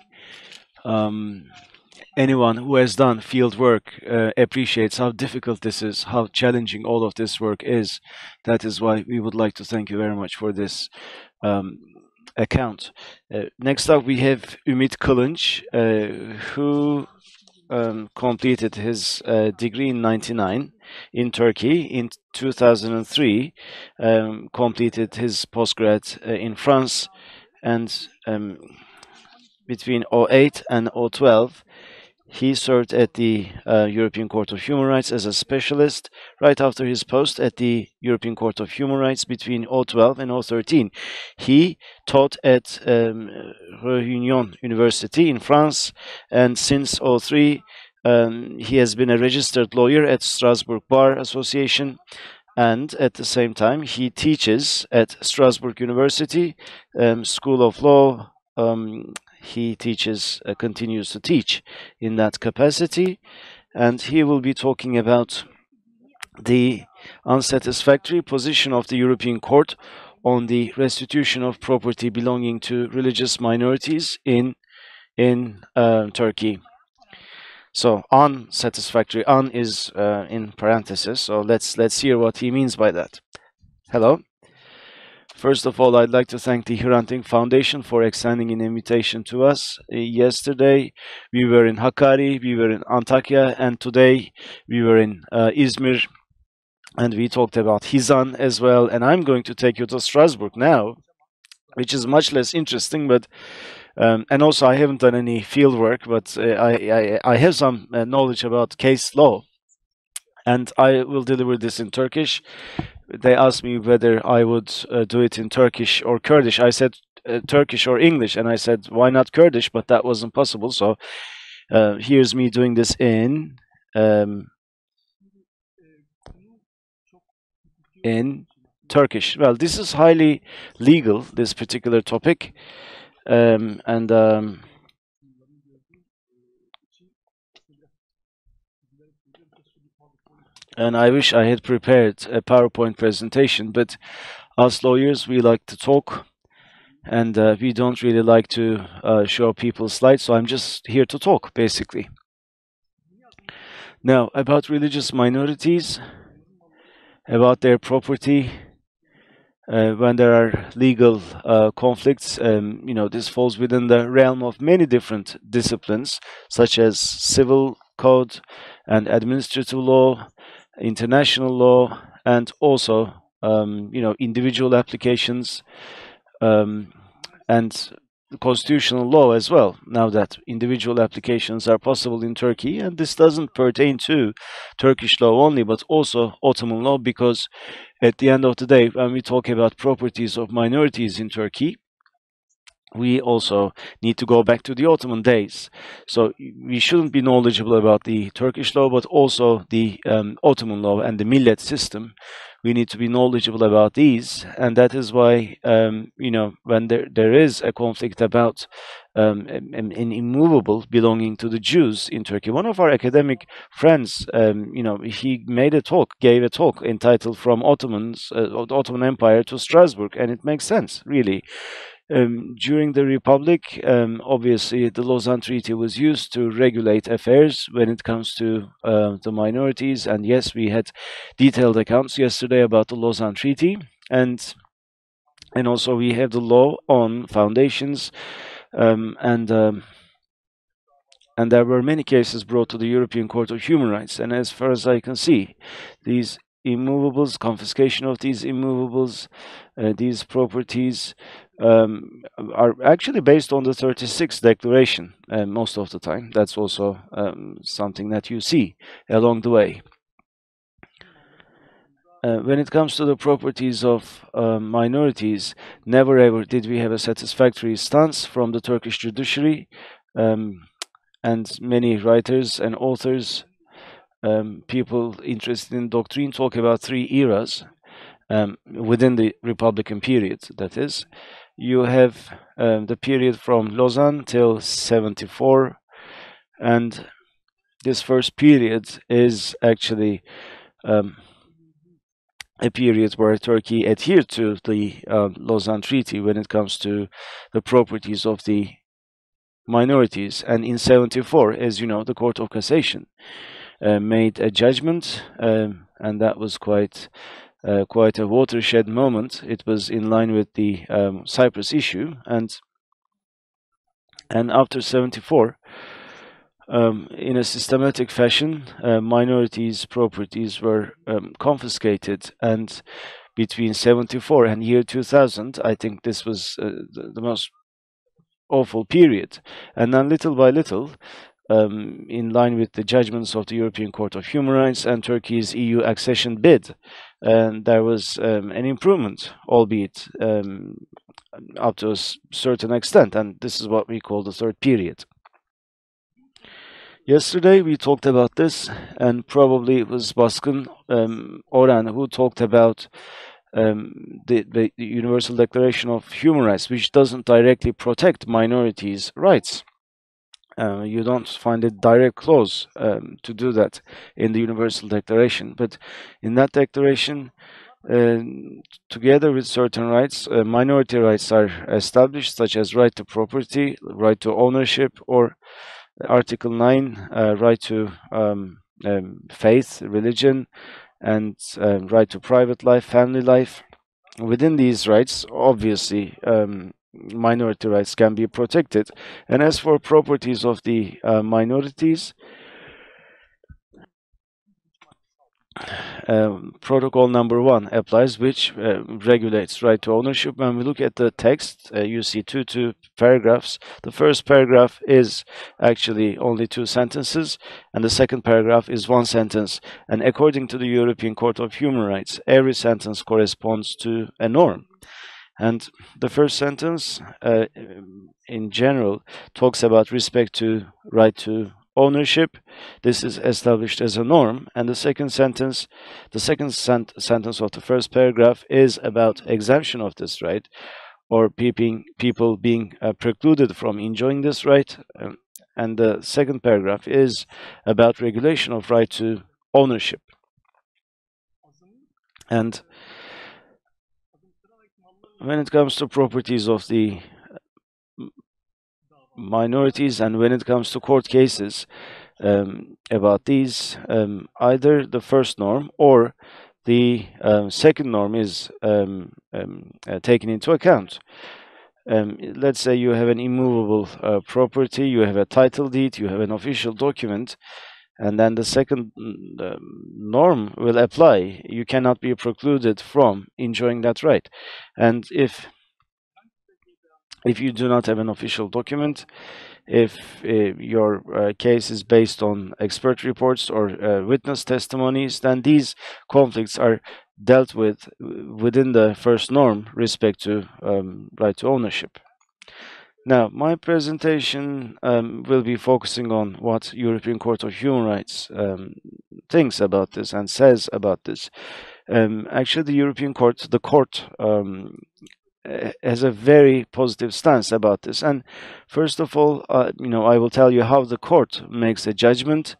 Anyone who has done field work appreciates how difficult this is, how challenging all of this work is. That is why we would like to thank you very much for this account. Next up, we have Ümit Kılınç, who completed his degree in 1999 in Turkey. In 2003, completed his postgrad in France, and between 2008 and 2012, he served at the European Court of Human Rights as a specialist. Right after his post at the European Court of Human Rights between 2012 and 2013, he taught at Réunion University in France, and since 2003, he has been a registered lawyer at Strasbourg Bar Association, and at the same time, he teaches at Strasbourg University School of Law. He teaches, continues to teach in that capacity, and he will be talking about the unsatisfactory position of the European Court on the restitution of property belonging to religious minorities in Turkey. So unsatisfactory, is in parentheses. So let's hear what he means by that. Hello. First of all, I'd like to thank the Hrant Dink Foundation for extending an invitation to us. Yesterday, we were in Hakkari, we were in Antakya, and today we were in Izmir, and we talked about Hizan as well. And I'm going to take you to Strasbourg now, which is much less interesting, but and also I haven't done any field work, but I have some knowledge about case law, and I will deliver this in Turkish. They asked me whether I would do it in Turkish or Kurdish. I said Turkish or English, and I said, why not Kurdish? But that wasn't possible. So here's me doing this in Turkish. Well, this is highly legal, this particular topic, and I wish I had prepared a PowerPoint presentation, but us lawyers, we like to talk, and we don't really like to show people's slides, so I'm just here to talk, basically. Now, about religious minorities, about their property, when there are legal conflicts, this falls within the realm of many different disciplines, such as civil code and administrative law, international law, and also individual applications, and constitutional law as well, now that individual applications are possible in Turkey. And this doesn't pertain to Turkish law only, but also Ottoman law, because at the end of the day, when we talk about properties of minorities in Turkey, we also need to go back to the Ottoman days. So we shouldn't be knowledgeable about the Turkish law, but also the Ottoman law and the millet system. We need to be knowledgeable about these, and that is why, when there is a conflict about an immovable belonging to the Jews in Turkey. One of our academic friends, he gave a talk entitled "From Ottoman Empire to Strasbourg," and it makes sense, really. During the Republic, obviously, the Lausanne Treaty was used to regulate affairs when it comes to the minorities. And yes, we had detailed accounts yesterday about the Lausanne Treaty, and also we have the law on foundations, and there were many cases brought to the European Court of Human Rights. And as far as I can see, these immovables, confiscation of these immovables, these properties, are actually based on the 36th declaration most of the time. That's also something that you see along the way. when it comes to the properties of minorities, never ever did we have a satisfactory stance from the Turkish judiciary, and many writers and authors, people interested in doctrine, talk about three eras within the Republican period. That is, you have the period from Lausanne till 74, and this first period is actually a period where Turkey adhered to the Lausanne Treaty when it comes to the properties of the minorities. And in 74, as you know, the Court of Cassation made a judgment, and that was quite a watershed moment. It was in line with the Cyprus issue, and after 74, in a systematic fashion, minorities' properties were confiscated, and between 74 and year 2000, I think this was the most awful period. And then little by little, in line with the judgments of the European Court of Human Rights and Turkey's EU accession bid, there was an improvement, albeit up to a certain extent, and this is what we call the third period. Yesterday we talked about this, and probably it was Baskın Orhan who talked about the Universal Declaration of Human Rights, which doesn't directly protect minorities' rights. You don't find a direct clause to do that in the Universal Declaration, but in that declaration, together with certain rights, minority rights are established, such as right to property, right to ownership, or Article 9, right to faith, religion, and right to private life, family life. Within these rights, obviously, minority rights can be protected. And as for properties of the minorities, protocol number 1 applies, which regulates right to ownership. When we look at the text, you see two paragraphs. The first paragraph is actually only 2 sentences, and the second paragraph is 1 sentence. And according to the European Court of Human Rights, every sentence corresponds to a norm. And the first sentence, in general, talks about respect to right to ownership. This is established as a norm. And the second sentence of the first paragraph is about exemption of this right, or people being precluded from enjoying this right. And the second paragraph is about regulation of right to ownership. And when it comes to properties of the minorities, and when it comes to court cases about these, either the first norm or the second norm is taken into account. Let's say you have an immovable property, you have a title deed, you have an official document, and then the second norm will apply. You cannot be precluded from enjoying that right. And if you do not have an official document, if your case is based on expert reports or witness testimonies, then these conflicts are dealt with within the first norm, respect to right to ownership. Now, my presentation will be focusing on what European Court of Human Rights thinks about this and says about this. Actually, the European Court, has a very positive stance about this. And first of all, I will tell you how the court makes a judgment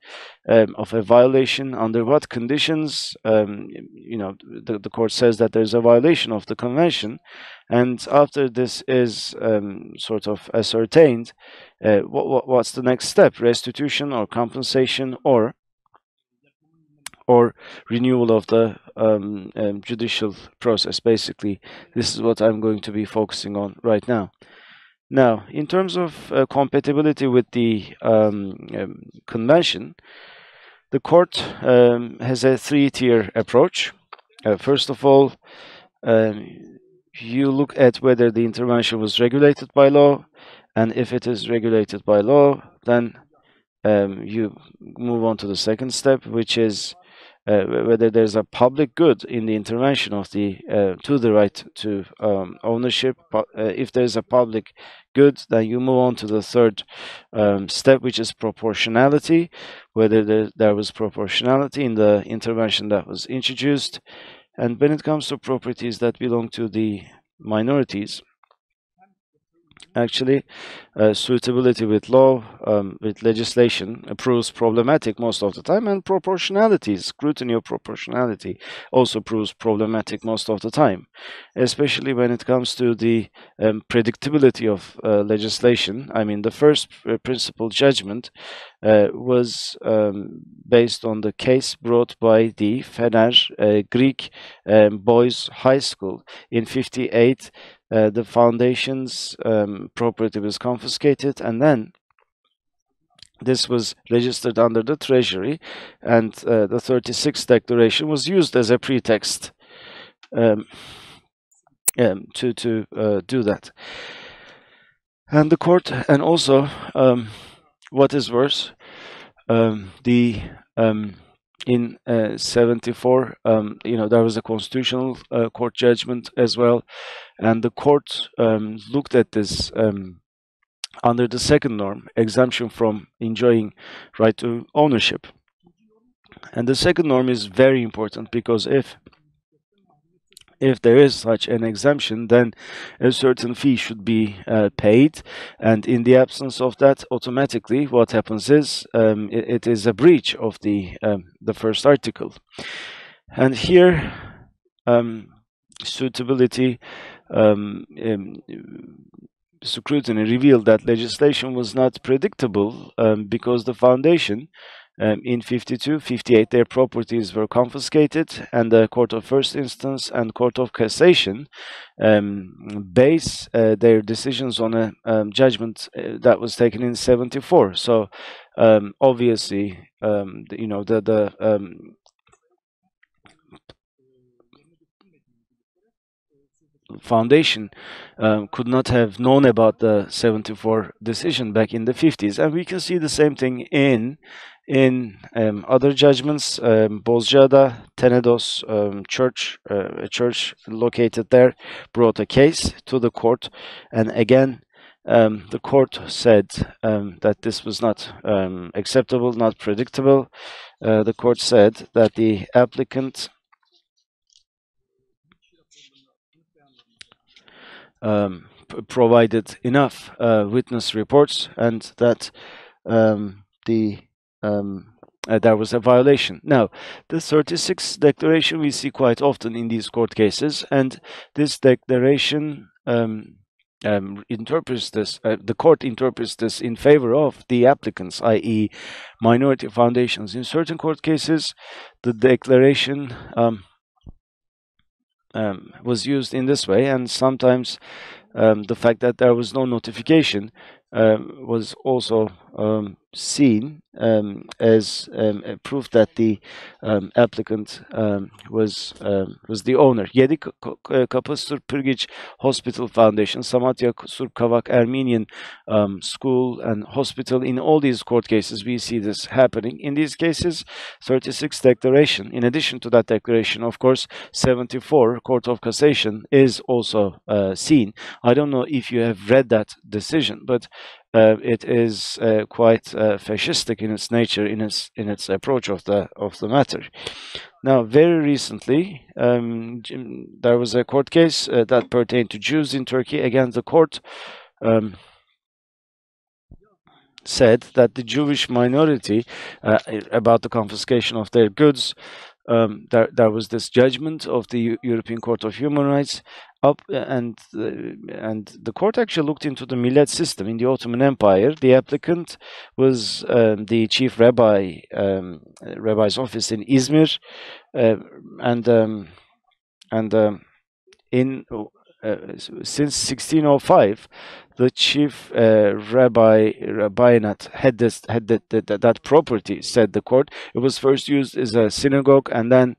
of a violation, under what conditions. The court says that there's a violation of the convention, and after this is sort of ascertained, what's the next step? Restitution or compensation or renewal of the judicial process. Basically, this is what I'm going to be focusing on right now. Now, in terms of compatibility with the convention, the court has a 3-tier approach. First of all, you look at whether the intervention was regulated by law, and if it is regulated by law, then you move on to the second step, which is whether there's a public good in the intervention of the to the right to ownership. If there's a public good, then you move on to the third step, which is proportionality, whether there was proportionality in the intervention that was introduced. And when it comes to properties that belong to the minorities, actually, suitability with law, with legislation proves problematic most of the time, and proportionality, scrutiny of proportionality, also proves problematic most of the time, especially when it comes to the predictability of legislation. I mean, the first principal judgment was based on the case brought by the Fener Greek Boys High School in 58. The foundation's property was confiscated, and then this was registered under the treasury, and the 36th declaration was used as a pretext to do that. And the court, and also what is worse, in 74, there was a constitutional court judgment as well, and the court looked at this under the second norm, exemption from enjoying right to ownership. And the second norm is very important, because if there is such an exemption, then a certain fee should be paid, and in the absence of that, automatically what happens is it is a breach of the first article. And here, suitability scrutiny revealed that legislation was not predictable, because the foundation, in 52, 58, their properties were confiscated, and the Court of First Instance and Court of Cassation base their decisions on a judgment that was taken in 74. So obviously, foundation could not have known about the 74 decision back in the 50s, and we can see the same thing in other judgments. Bozcaada Tenedos church, a church located there, brought a case to the court, and again the court said that this was not acceptable, not predictable. The court said that the applicant provided enough witness reports, and that there was a violation. Now, the 36th declaration we see quite often in these court cases, and this declaration interprets this, the court interprets this in favor of the applicants, i.e. minority foundations. In certain court cases, the declaration was used in this way, and sometimes the fact that there was no notification was also seen as proof that the applicant was the owner. Yedi Kapı Surp Pırgiç Hospital Foundation, Samatya Surp Kavak Armenian School and Hospital, in all these court cases we see this happening. In these cases, 36 declaration, in addition to that declaration, of course, 74 Court of Cassation is also seen. I don't know if you have read that decision, but it is quite fascistic in its nature, in its approach of the matter. Now, very recently, there was a court case that pertained to Jews in Turkey. Again, the court said that the Jewish minority, about the confiscation of their goods, there was this judgment of the European Court of Human Rights, and the court actually looked into the millet system in the Ottoman Empire. The applicant was the chief rabbi's office in Izmir, since 1605, the chief rabbinate had that property, said the court. It was first used as a synagogue, and then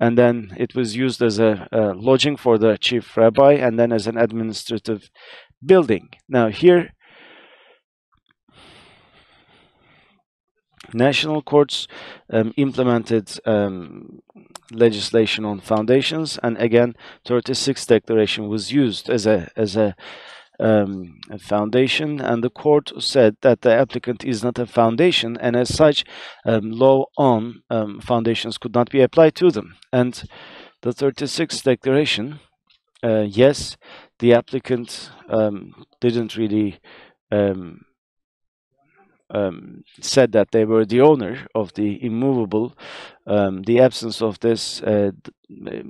it was used as a lodging for the chief rabbi, and then as an administrative building. Now here, National courts implemented legislation on foundations, and again, 36 declaration was used as a foundation, and the court said that the applicant is not a foundation, and as such, law on foundations could not be applied to them. And the 36 declaration, yes, the applicant didn't really said that they were the owner of the immovable. The absence of this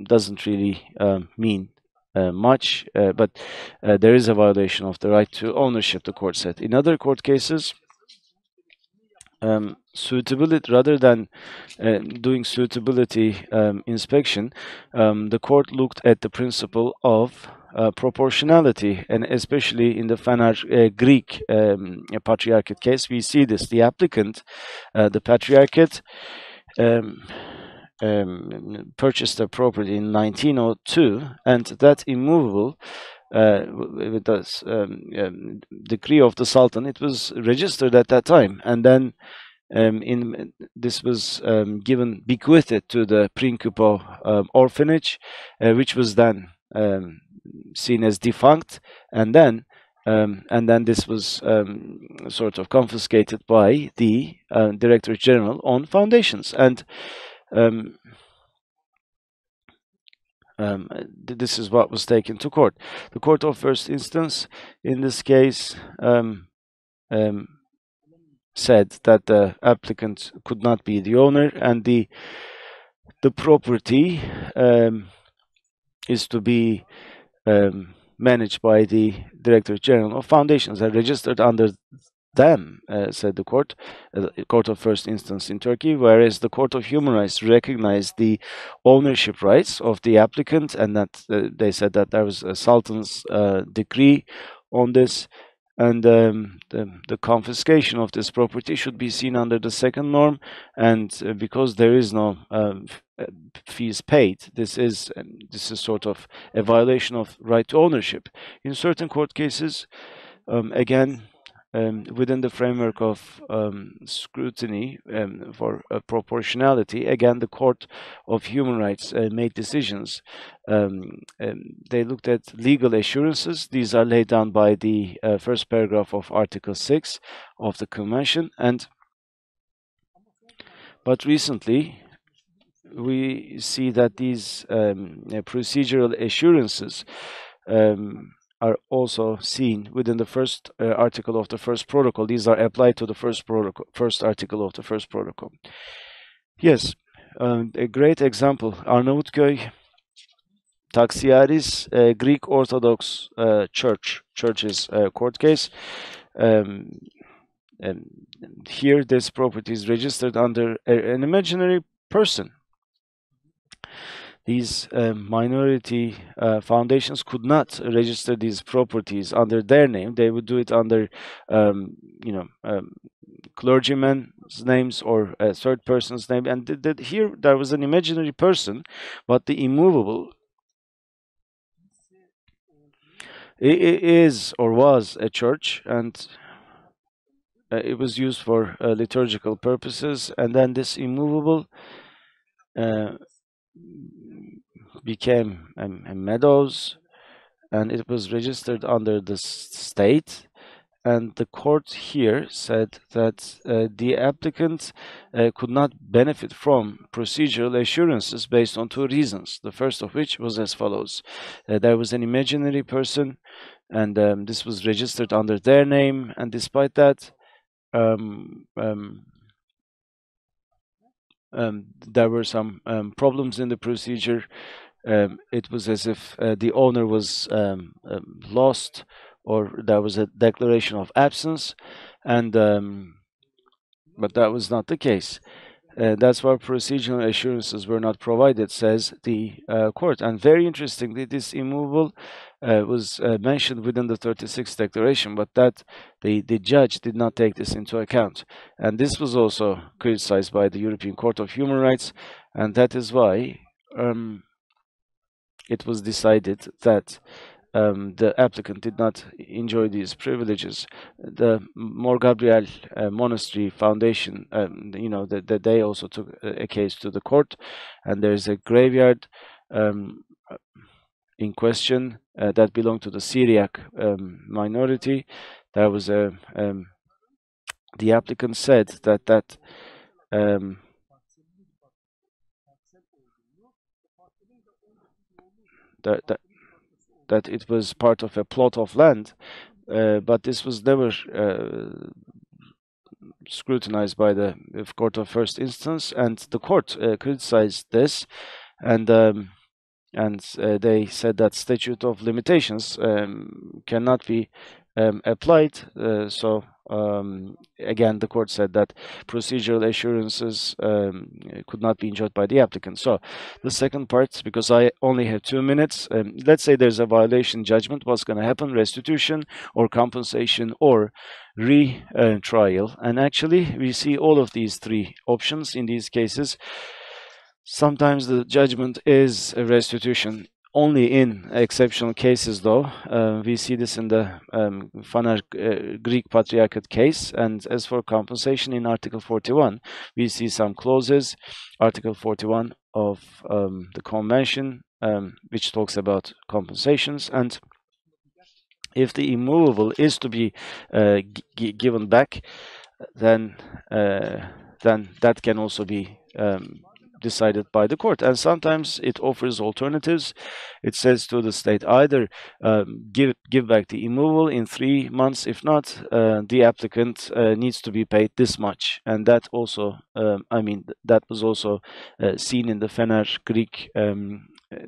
doesn't really mean much, but there is a violation of the right to ownership, the court said. In other court cases, suitability, rather than doing suitability inspection, the court looked at the principle of proportionality, and especially in the Fener Greek patriarchate case, we see this. The applicant, the patriarchate, purchased a property in 1902, and that immovable, with the decree of the Sultan, it was registered at that time, and then this was given, bequeathed to the Principal orphanage, which was then seen as defunct, and then this was sort of confiscated by the Director General on foundations, and this is what was taken to court. The court of first instance, in this case, said that the applicant could not be the owner, and the property is to be managed by the Director General of Foundations and registered under them, said the court of first instance in Turkey, whereas the Court of Human Rights recognized the ownership rights of the applicant, and that they said that there was a Sultan's decree on this, and the confiscation of this property should be seen under the second norm, and because there is no fees paid, this is sort of a violation of right to ownership. In certain court cases, again, within the framework of scrutiny for proportionality, again, the Court of Human Rights made decisions. They looked at legal assurances. These are laid down by the first paragraph of Article 6 of the Convention. But recently, we see that these procedural assurances are also seen within the first article of the first protocol. These are applied to the first article of the first protocol. Yes, a great example, Arnavutköy, Taxiaris, Greek Orthodox Church's court case. Here, this property is registered under an imaginary person. These minority foundations could not register these properties under their name. They would do it under, clergymen's names or a third person's name. And here there was an imaginary person, but the immovable is or was a church, and it was used for liturgical purposes. And then this immovable became a meadows, and it was registered under the state, and the court here said that the applicant could not benefit from procedural assurances based on two reasons, the first of which was as follows. There was an imaginary person, and this was registered under their name, and despite that, there were some problems in the procedure. It was as if the owner was lost, or there was a declaration of absence, and but that was not the case. That's why procedural assurances were not provided, says the court. And very interestingly, this immovable was mentioned within the 36th declaration, but that the judge did not take this into account. And this was also criticized by the European Court of Human Rights, and that is why it was decided that the applicant did not enjoy these privileges. The Mor Gabriel Monastery Foundation, you know, that they also took a case to the court, and there's a graveyard in question that belonged to the Syriac minority. There was a the applicant said that that it was part of a plot of land, but this was never scrutinized by the court of first instance, and the court criticized this, and they said that statute of limitations cannot be applied. So again, the court said that procedural assurances could not be enjoyed by the applicant. So the second part, because I only have 2 minutes, let's say there's a violation judgment, what's going to happen? Restitution or compensation or retrial. And actually, we see all of these three options in these cases. Sometimes the judgment is a restitution. Only in exceptional cases, though. We see this in the Fanar Greek Patriarchate case. And as for compensation in Article 41, we see some clauses. Article 41 of the Convention, which talks about compensations. And if the immovable is to be given back, then that can also be decided by the court. And sometimes it offers alternatives. It says to the state either give back the immovable in 3 months. If not, the applicant needs to be paid this much. And that also, I mean, that was also seen in the Fener Greek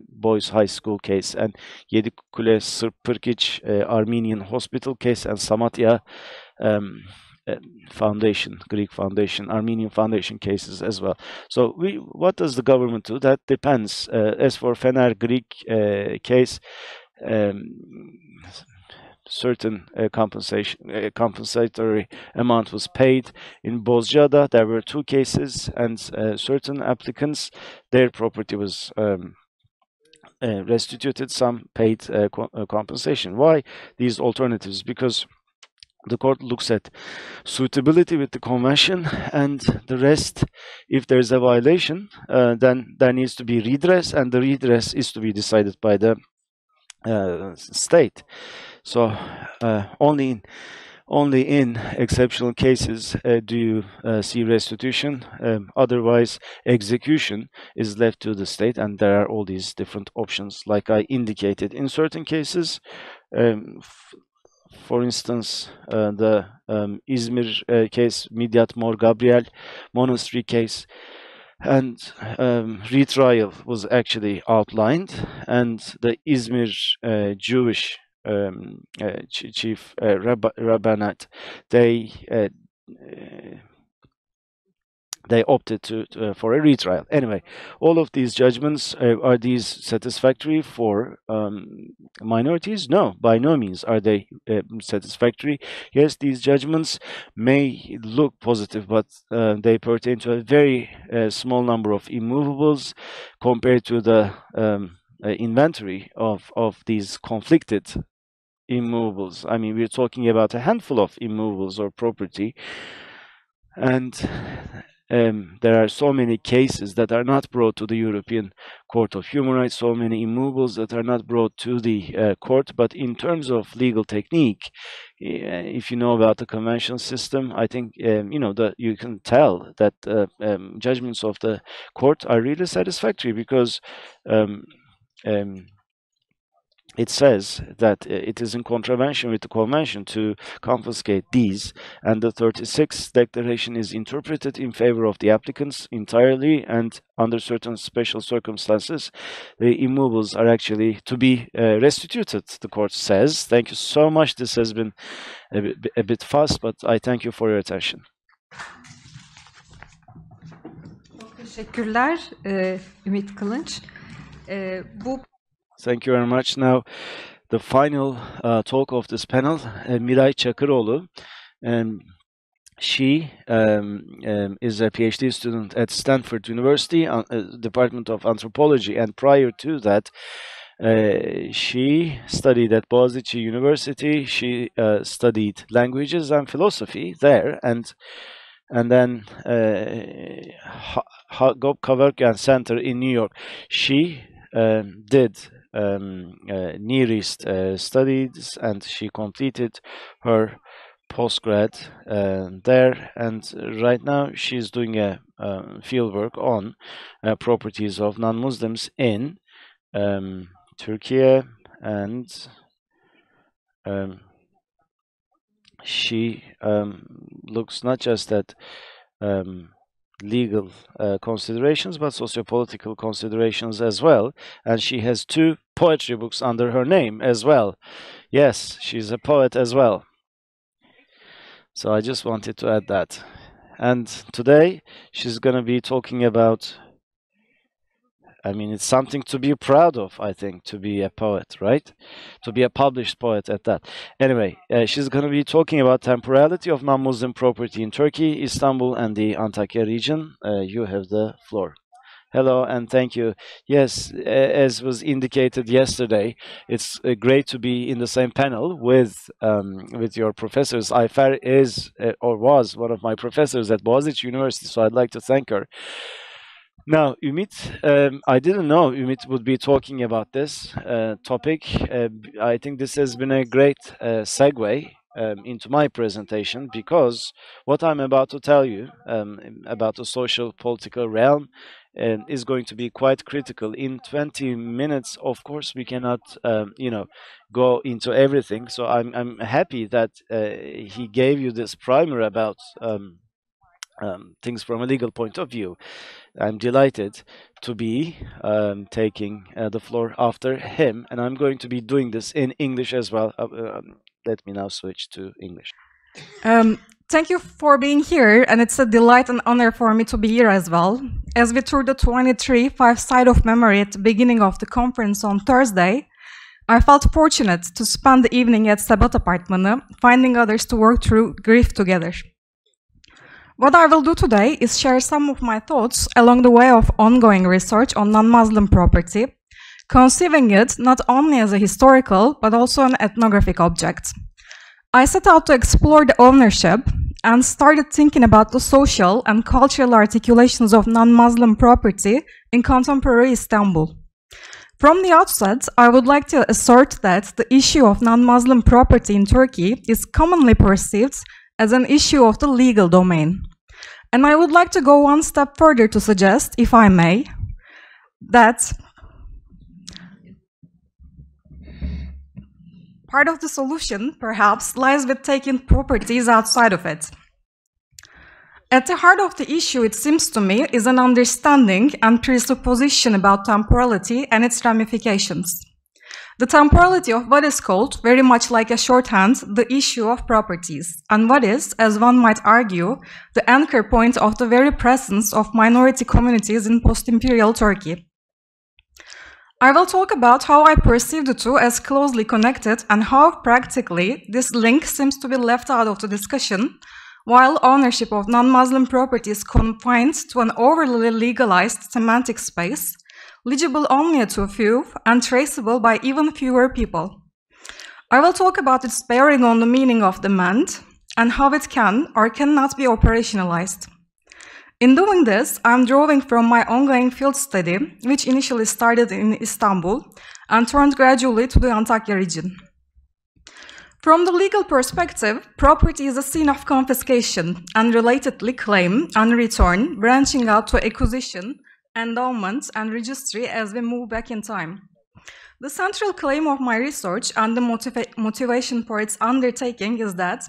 Boys High School case, and Yedikule Sırp Pırkiç Armenian Hospital case, and Samatya Foundation, Greek Foundation, Armenian Foundation cases as well. So what does the government do? That depends. As for Fener Greek case, certain compensatory amount was paid. In Bozcaada, there were 2 cases, and certain applicants, their property was restituted, some paid compensation. Why these alternatives? Because the court looks at suitability with the convention, and the rest, if there's a violation, then there needs to be redress, and the redress is to be decided by the state. So only in exceptional cases do you see restitution. Otherwise, execution is left to the state, and there are all these different options, like I indicated. In certain cases, for instance, the Izmir case, Midyat Mor Gabriel Monastery case, and retrial was actually outlined, and the Izmir Jewish chief rabbinate, they opted for a retrial. Anyway, all of these judgments, are these satisfactory for minorities? No, by no means are they satisfactory. Yes, these judgments may look positive, but they pertain to a very small number of immovables compared to the inventory of these conflicted immovables. I mean, we're talking about a handful of immovables or property, and there are so many cases that are not brought to the European Court of Human Rights, so many immovables that are not brought to the court. But in terms of legal technique, if you know about the convention system, I think you can tell that judgments of the court are really satisfactory, because it says that it is in contravention with the convention to confiscate these, and the 36th declaration is interpreted in favor of the applicants entirely, and under certain special circumstances, the immovables are actually to be restituted, the court says. Thank you so much. This has been a bit fast, but I thank you for your attention. Çok teşekkürler Ümit Kılınç. Thank you very much. Now, the final talk of this panel, Miray Çakıroğlu. She is a PhD student at Stanford University, Department of Anthropology, and prior to that, She studied at Boğaziçi University. She studied languages and philosophy there, and then Government Center in New York. She did Near East studies, and she completed her postgrad there, and right now she's doing a field work on properties of non-Muslims in Turkey, and she looks not just at legal considerations but socio-political considerations as well, and she has 2 poetry books under her name as well. Yes, she's a poet as well. So I just wanted to add that. And today she's going to be talking about, I mean, it's something to be proud of, I think, to be a poet, right? To be a published poet at that. Anyway, she's going to be talking about temporality of non-Muslim property in Turkey, Istanbul, and the Antakya region. You have the floor. Hello, and thank you. Yes, as was indicated yesterday, it's great to be in the same panel with your professors. Ayfer is or was one of my professors at Boğaziçi University, so I'd like to thank her. Now, Ümit, I didn't know Ümit would be talking about this topic. I think this has been a great segue into my presentation, because what I'm about to tell you about the social political realm is going to be quite critical. In 20 minutes, of course, we cannot, go into everything. So I'm happy that he gave you this primer about things from a legal point of view. I'm delighted to be taking the floor after him, and I'm going to be doing this in English as well. Let me now switch to English. Thank you for being here, and it's a delight and honor for me to be here as well. As we toured the 23 side of memory at the beginning of the conference on Thursday, I felt fortunate to spend the evening at Sebat Apartmanı, finding others to work through grief together. What I will do today is share some of my thoughts along the way of ongoing research on non-Muslim property, conceiving it not only as a historical but also an ethnographic object. I set out to explore the ownership and started thinking about the social and cultural articulations of non-Muslim property in contemporary Istanbul. From the outset, I would like to assert that the issue of non-Muslim property in Turkey is commonly perceived as an issue of the legal domain. And I would like to go one step further to suggest, if I may, that part of the solution, perhaps, lies with taking properties outside of it. At the heart of the issue, it seems to me, is an understanding and presupposition about temporality and its ramifications. The temporality of what is called, very much like a shorthand, the issue of properties, and what is, as one might argue, the anchor point of the very presence of minority communities in post-imperial Turkey. I will talk about how I perceive the two as closely connected and how practically this link seems to be left out of the discussion, while ownership of non-Muslim property is confined to an overly legalized semantic space, legible only to a few and traceable by even fewer people. I will talk about its bearing on the meaning of demand and how it can or cannot be operationalized. In doing this, I'm drawing from my ongoing field study, which initially started in Istanbul and turned gradually to the Antakya region. From the legal perspective, property is a scene of confiscation and relatedly claim and return, branching out to acquisition, endowment, and registry as we move back in time. The central claim of my research and the motivation for its undertaking is that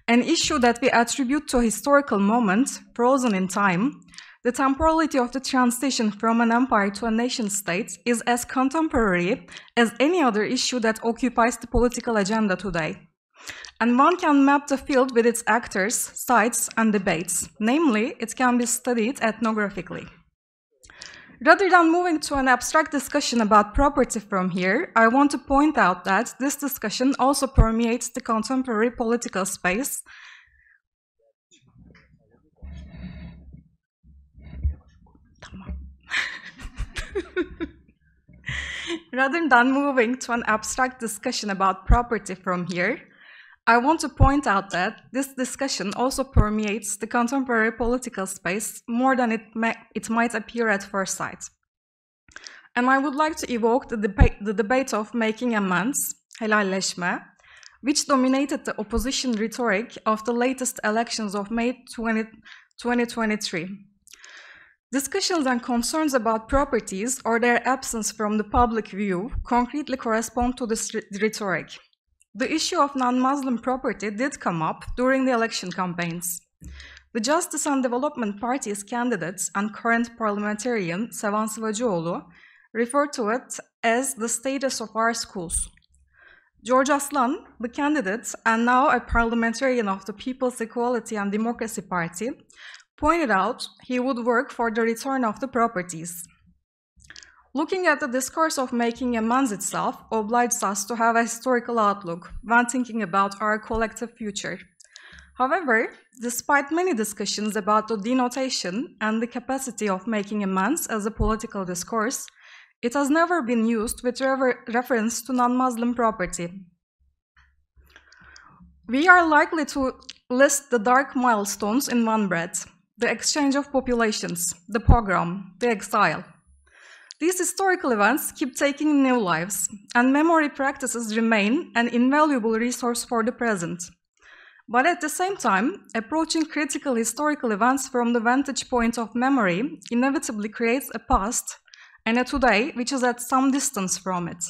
an issue that we attribute to a historical moment, frozen in time, the temporality of the transition from an empire to a nation-state, is as contemporary as any other issue that occupies the political agenda today. And one can map the field with its actors, sites, and debates. Namely, it can be studied ethnographically. Rather than moving to an abstract discussion about property from here, I want to point out that this discussion also permeates the contemporary political space. Rather than moving to an abstract discussion about property from here, I want to point out that this discussion also permeates the contemporary political space more than it might appear at first sight. And I would like to evoke the debate of making amends, helalleşme, which dominated the opposition rhetoric of the latest elections of May 2023. Discussions and concerns about properties or their absence from the public view concretely correspond to this rhetoric. The issue of non-Muslim property did come up during the election campaigns. The Justice and Development Party's candidates and current parliamentarian Sevan Sıvacıoğlu referred to it as the status of our schools. George Aslan, the candidate and now a parliamentarian of the People's Equality and Democracy Party, pointed out he would work for the return of the properties. Looking at the discourse of making amends itself obliges us to have a historical outlook when thinking about our collective future. However, despite many discussions about the denotation and the capacity of making amends as a political discourse, it has never been used with reference to non-Muslim property. We are likely to list the dark milestones in one breath: the exchange of populations, the pogrom, the exile. These historical events keep taking new lives, and memory practices remain an invaluable resource for the present. But at the same time, approaching critical historical events from the vantage point of memory inevitably creates a past and a today which is at some distance from it.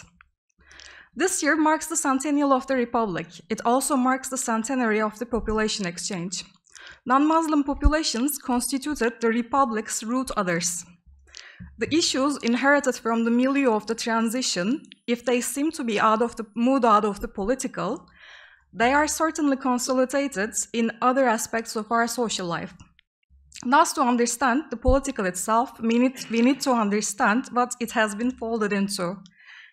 This year marks the centennial of the Republic. It also marks the centenary of the population exchange. Non-Muslim populations constituted the Republic's root others. The issues inherited from the milieu of the transition, if they seem to be out of the political, they are certainly consolidated in other aspects of our social life. Thus, to understand the political itself, we need to understand what it has been folded into.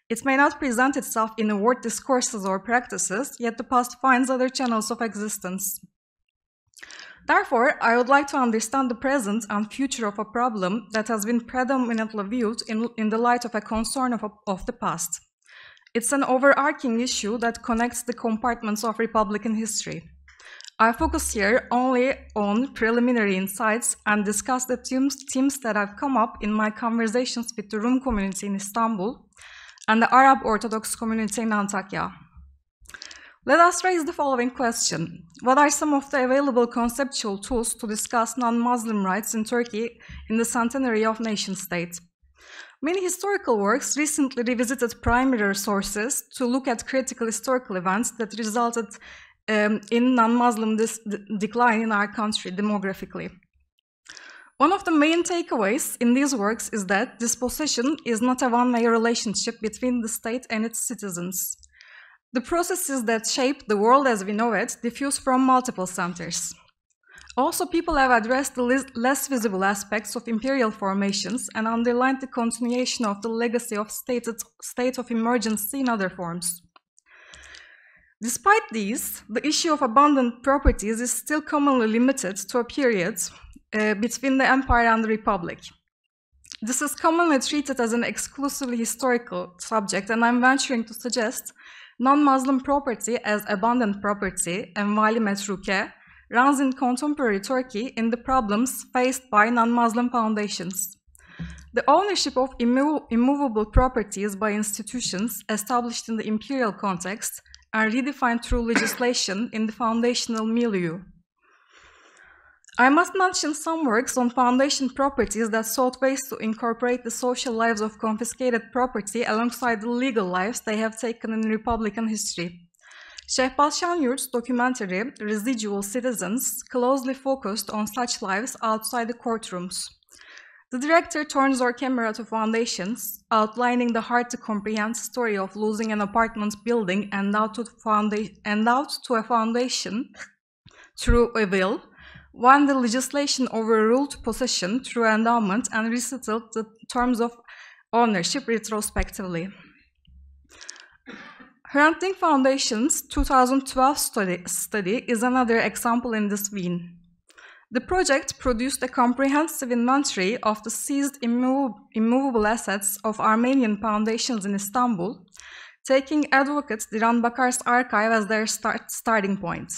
It may not present itself in overt discourses or practices, yet the past finds other channels of existence. Therefore, I would like to understand the present and future of a problem that has been predominantly viewed in the light of a concern of the past. It's an overarching issue that connects the compartments of Republican history. I focus here only on preliminary insights and discuss the themes that have come up in my conversations with the Rum community in Istanbul and the Arab Orthodox community in Antakya. Let us raise the following question. What are some of the available conceptual tools to discuss non-Muslim rights in Turkey in the centenary of nation-state? Many historical works recently revisited primary sources to look at critical historical events that resulted in non-Muslim decline in our country demographically. One of the main takeaways in these works is that dispossession is not a one-way relationship between the state and its citizens. The processes that shape the world as we know it diffuse from multiple centers. Also, people have addressed the less visible aspects of imperial formations and underlined the continuation of the legacy of state of emergency in other forms. Despite these, the issue of abandoned properties is still commonly limited to a period between the Empire and the Republic. This is commonly treated as an exclusively historical subject, and I'm venturing to suggest non-Muslim property as abandoned property, envali metruke, runs in contemporary Turkey in the problems faced by non-Muslim foundations. The ownership of immovable properties by institutions established in the imperial context and redefined through legislation in the foundational milieu. I must mention some works on foundation properties that sought ways to incorporate the social lives of confiscated property alongside the legal lives they have taken in Republican history. Şehbaz Şenyurt's documentary, Residual Citizens, closely focused on such lives outside the courtrooms. The director turns our camera to foundations, outlining the hard-to-comprehend story of losing an apartment building endowed to a foundation through a will, when the legislation overruled possession through endowment and resettled the terms of ownership retrospectively. Hrant Dink Foundation's 2012 study is another example in this vein. The project produced a comprehensive inventory of the seized immovable assets of Armenian foundations in Istanbul, taking advocate Diran Bakar's archive as their starting point.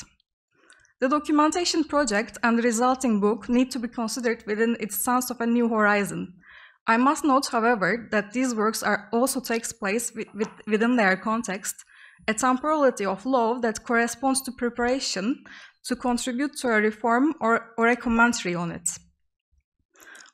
The documentation project and the resulting book need to be considered within its sense of a new horizon. I must note, however, that these works also takes place within their context, a temporality of law that corresponds to preparation to contribute to a reform or a commentary on it.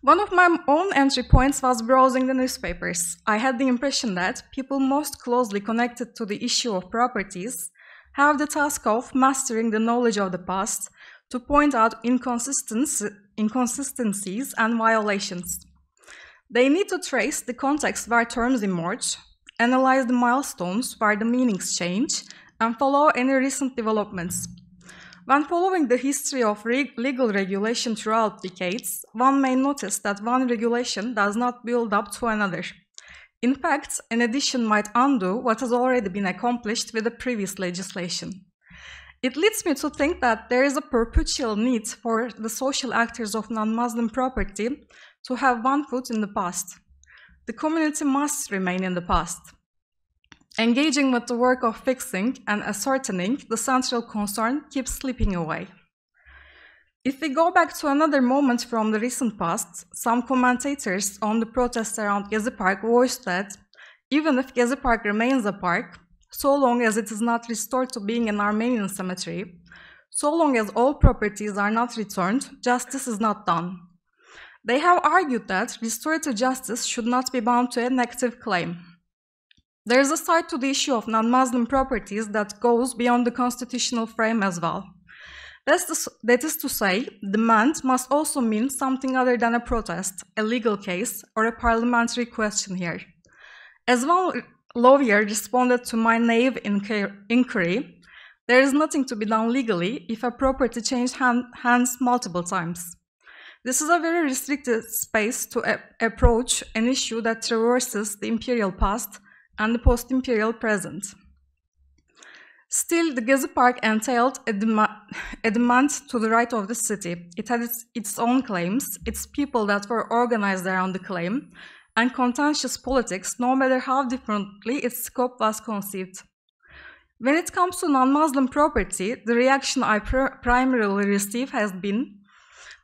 One of my own entry points was browsing the newspapers. I had the impression that people most closely connected to the issue of properties have the task of mastering the knowledge of the past to point out inconsistencies and violations. They need to trace the context where terms emerge, analyze the milestones where the meanings change, and follow any recent developments. When following the history of legal regulation throughout decades, one may notice that one regulation does not build up to another. In fact, an addition might undo what has already been accomplished with the previous legislation. It leads me to think that there is a perpetual need for the social actors of non-Muslim property to have one foot in the past. The community must remain in the past. Engaging with the work of fixing and ascertaining the central concern keeps slipping away. If we go back to another moment from the recent past, some commentators on the protests around Gezi Park voiced that even if Gezi Park remains a park, so long as it is not restored to being an Armenian cemetery, so long as all properties are not returned, justice is not done. They have argued that restorative justice should not be bound to a negative claim. There is a side to the issue of non-Muslim properties that goes beyond the constitutional frame as well. That is to say, demand must also mean something other than a protest, a legal case, or a parliamentary question here. As one lawyer responded to my naive inquiry, there is nothing to be done legally if a property changed hands multiple times. This is a very restricted space to approach an issue that traverses the imperial past and the post-imperial present. Still, the Gezi Park entailed a demand to the right of the city. It had its own claims, its people that were organized around the claim, and contentious politics, no matter how differently its scope was conceived. When it comes to non-Muslim property, the reaction I primarily receive has been,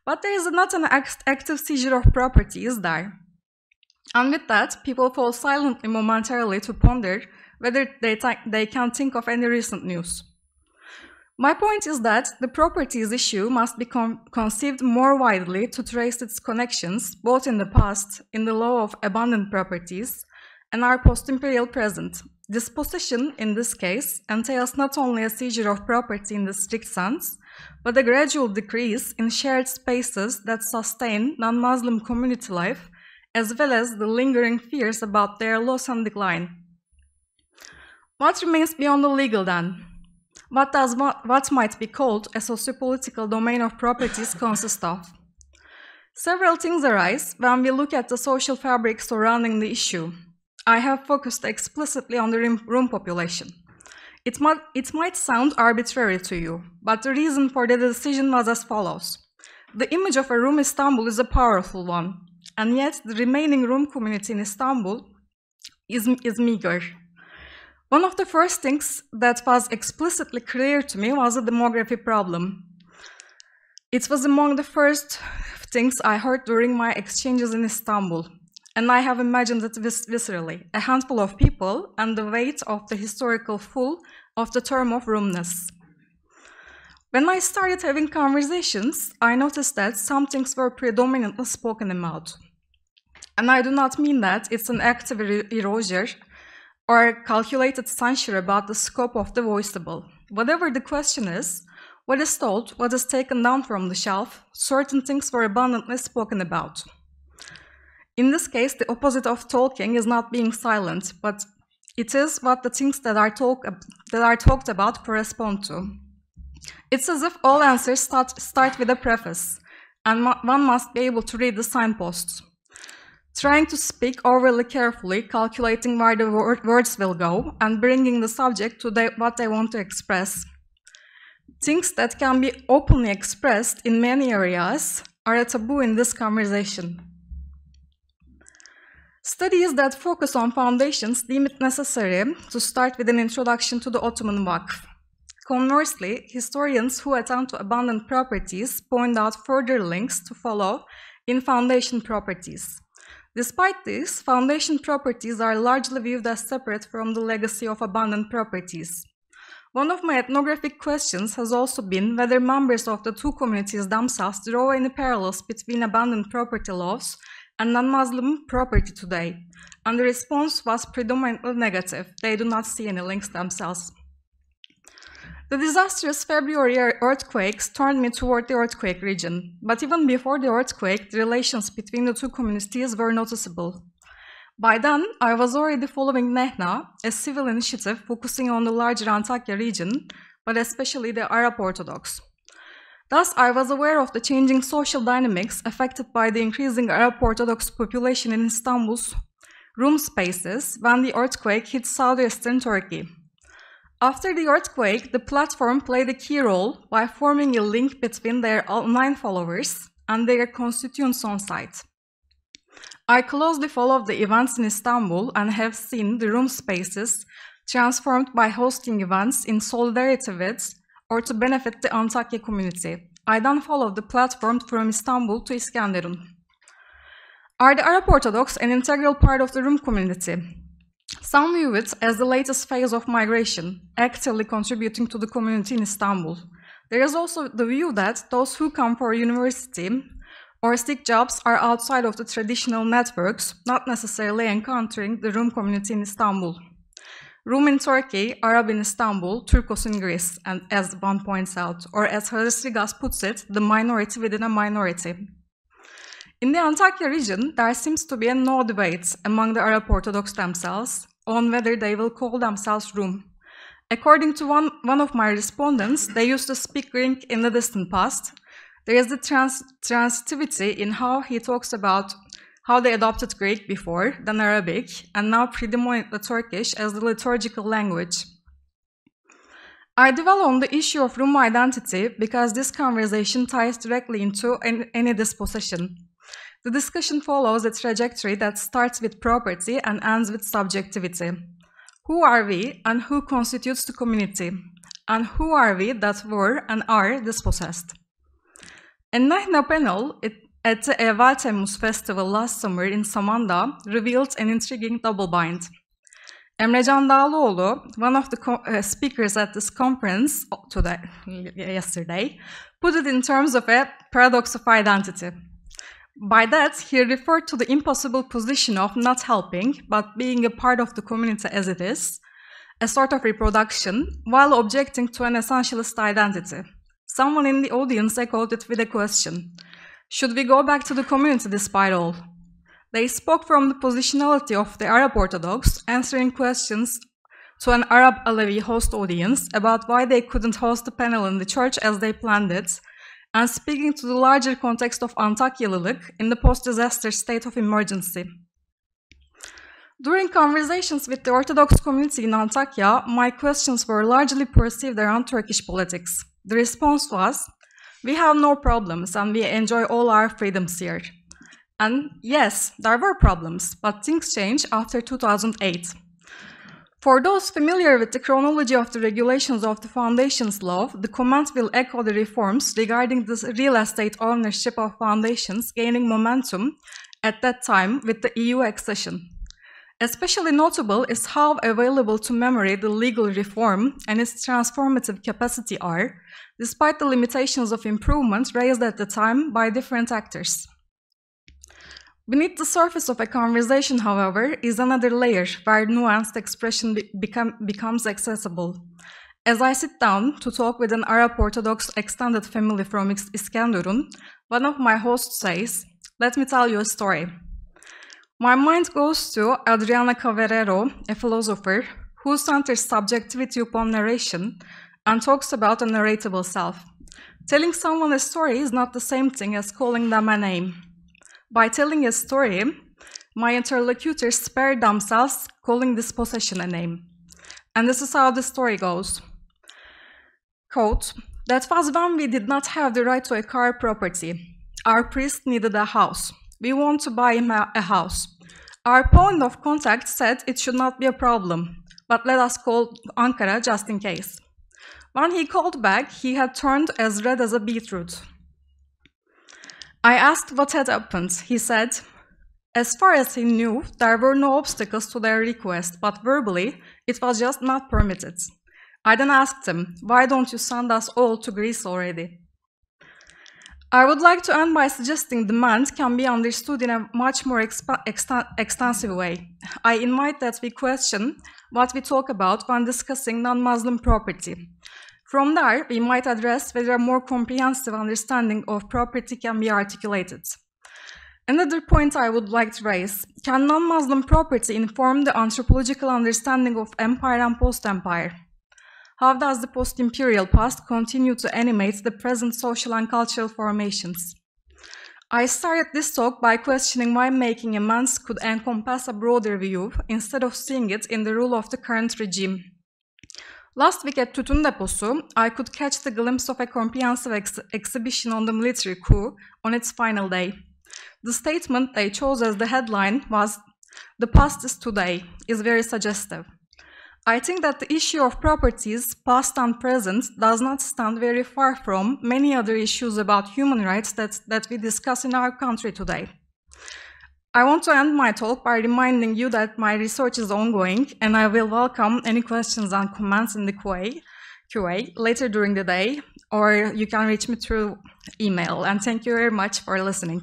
but there is not an active seizure of property, is there? And with that, people fall silently momentarily to ponder whether they can think of any recent news. My point is that the properties issue must be conceived more widely to trace its connections, both in the past, in the law of abandoned properties, and our post-imperial present. Dispossession, in this case, entails not only a seizure of property in the strict sense, but a gradual decrease in shared spaces that sustain non-Muslim community life, as well as the lingering fears about their loss and decline. What remains beyond the legal then? What does what might be called a sociopolitical domain of properties consist of? Several things arise when we look at the social fabric surrounding the issue. I have focused explicitly on the room population. It might sound arbitrary to you, but the reason for the decision was as follows. The image of a room Istanbul is a powerful one, and yet the remaining room community in Istanbul is meager. One of the first things that was explicitly clear to me was the demography problem. It was among the first things I heard during my exchanges in Istanbul, and I have imagined it viscerally, a handful of people and the weight of the historical full of the term of roomness. When I started having conversations, I noticed that some things were predominantly spoken about. And I do not mean that it's an active erasure or calculated censure about the scope of the voiceable. Whatever the question is, what is told, what is taken down from the shelf, certain things were abundantly spoken about. In this case, the opposite of talking is not being silent, but it is what the things that are talked about correspond to. It's as if all answers start with a preface, and one must be able to read the signposts. Trying to speak overly carefully, calculating where the words will go, and bringing the subject to what they want to express. Things that can be openly expressed in many areas are a taboo in this conversation. Studies that focus on foundations deem it necessary to start with an introduction to the Ottoman Vakf. Conversely, historians who attempt to abandon properties point out further links to follow in foundation properties. Despite this, foundation properties are largely viewed as separate from the legacy of abandoned properties. One of my ethnographic questions has also been whether members of the two communities themselves draw any parallels between abandoned property laws and non-Muslim property today, and the response was predominantly negative. They do not see any links themselves. The disastrous February earthquakes turned me toward the earthquake region, but even before the earthquake, the relations between the two communities were noticeable. By then, I was already following Nehna, a civil initiative focusing on the larger Antakya region, but especially the Arab Orthodox. Thus, I was aware of the changing social dynamics affected by the increasing Arab Orthodox population in Istanbul's room spaces when the earthquake hit southeastern Turkey. After the earthquake, the platform played a key role by forming a link between their online followers and their constituents on site. I closely followed the events in Istanbul and have seen the room spaces transformed by hosting events in solidarity with or to benefit the Antakya community. I then followed the platform from Istanbul to Iskenderun. Are the Arab Orthodox an integral part of the Rum community? Some view it as the latest phase of migration, actively contributing to the community in Istanbul. There is also the view that those who come for university or seek jobs are outside of the traditional networks, not necessarily encountering the Rum community in Istanbul. Rum in Turkey, Arab in Istanbul, Turkos in Greece, and as one points out, or as Hadesigas puts it, the minority within a minority. In the Antakya region, there seems to be no debate among the Arab Orthodox themselves on whether they will call themselves Rum. According to one of my respondents, they used to speak Greek in the distant past. There is the transitivity in how he talks about how they adopted Greek before, then Arabic, and now predominantly Turkish as the liturgical language. I dwell on the issue of Rum identity because this conversation ties directly into any dispossession. The discussion follows a trajectory that starts with property and ends with subjectivity. Who are we and who constitutes the community? And who are we that were and are dispossessed? A Nehna panel at the Evvel Temmuz festival last summer in Samandağ revealed an intriguing double bind. Emrecan Dağlıoğlu, one of the speakers at this conference yesterday, put it in terms of a paradox of identity. By that, he referred to the impossible position of not helping, but being a part of the community as it is, a sort of reproduction, while objecting to an essentialist identity. Someone in the audience echoed it with a question. Should we go back to the community despite all? They spoke from the positionality of the Arab Orthodox, answering questions to an Arab Alevi host audience about why they couldn't host the panel in the church as they planned it, and speaking to the larger context of Antakyalılık in the post-disaster state of emergency. During conversations with the Orthodox community in Antakya, my questions were largely perceived around Turkish politics. The response was, we have no problems and we enjoy all our freedoms here. And yes, there were problems, but things changed after 2008. For those familiar with the chronology of the regulations of the Foundations Law, the comment will echo the reforms regarding the real estate ownership of foundations gaining momentum at that time with the EU accession. Especially notable is how available to memory the legal reform and its transformative capacity are, despite the limitations of improvement raised at the time by different actors. Beneath the surface of a conversation, however, is another layer where nuanced expression becomes accessible. As I sit down to talk with an Arab Orthodox extended family from Iskenderun, one of my hosts says, "Let me tell you a story." My mind goes to Adriana Cavarero, a philosopher, who centers subjectivity upon narration and talks about a narratable self. Telling someone a story is not the same thing as calling them a name. By telling a story, my interlocutors spare themselves calling this possession a name. And this is how the story goes. Quote, That was when we did not have the right to acquire property. Our priest needed a house. We want to buy him a house. Our point of contact said it should not be a problem, but let us call Ankara just in case. When he called back, he had turned as red as a beetroot. I asked what had happened. He said, as far as he knew, there were no obstacles to their request, but verbally, it was just not permitted. I then asked him, why don't you send us all to Greece already? I would like to end by suggesting demand can be understood in a much more extensive way. I invite that we question what we talk about when discussing non-Muslim property. From there, we might address whether a more comprehensive understanding of property can be articulated. Another point I would like to raise, can non-Muslim property inform the anthropological understanding of empire and post-empire? How does the post-imperial past continue to animate the present social and cultural formations? I started this talk by questioning why making amends could encompass a broader view instead of seeing it in the rule of the current regime. Last week at Tütün Deposu, I could catch the glimpse of a comprehensive exhibition on the military coup on its final day. The statement they chose as the headline was, "The past is today," is very suggestive. I think that the issue of properties, past and present, does not stand very far from many other issues about human rights that we discuss in our country today. I want to end my talk by reminding you that my research is ongoing, and I will welcome any questions and comments in the QA later during the day, or you can reach me through email. And thank you very much for listening.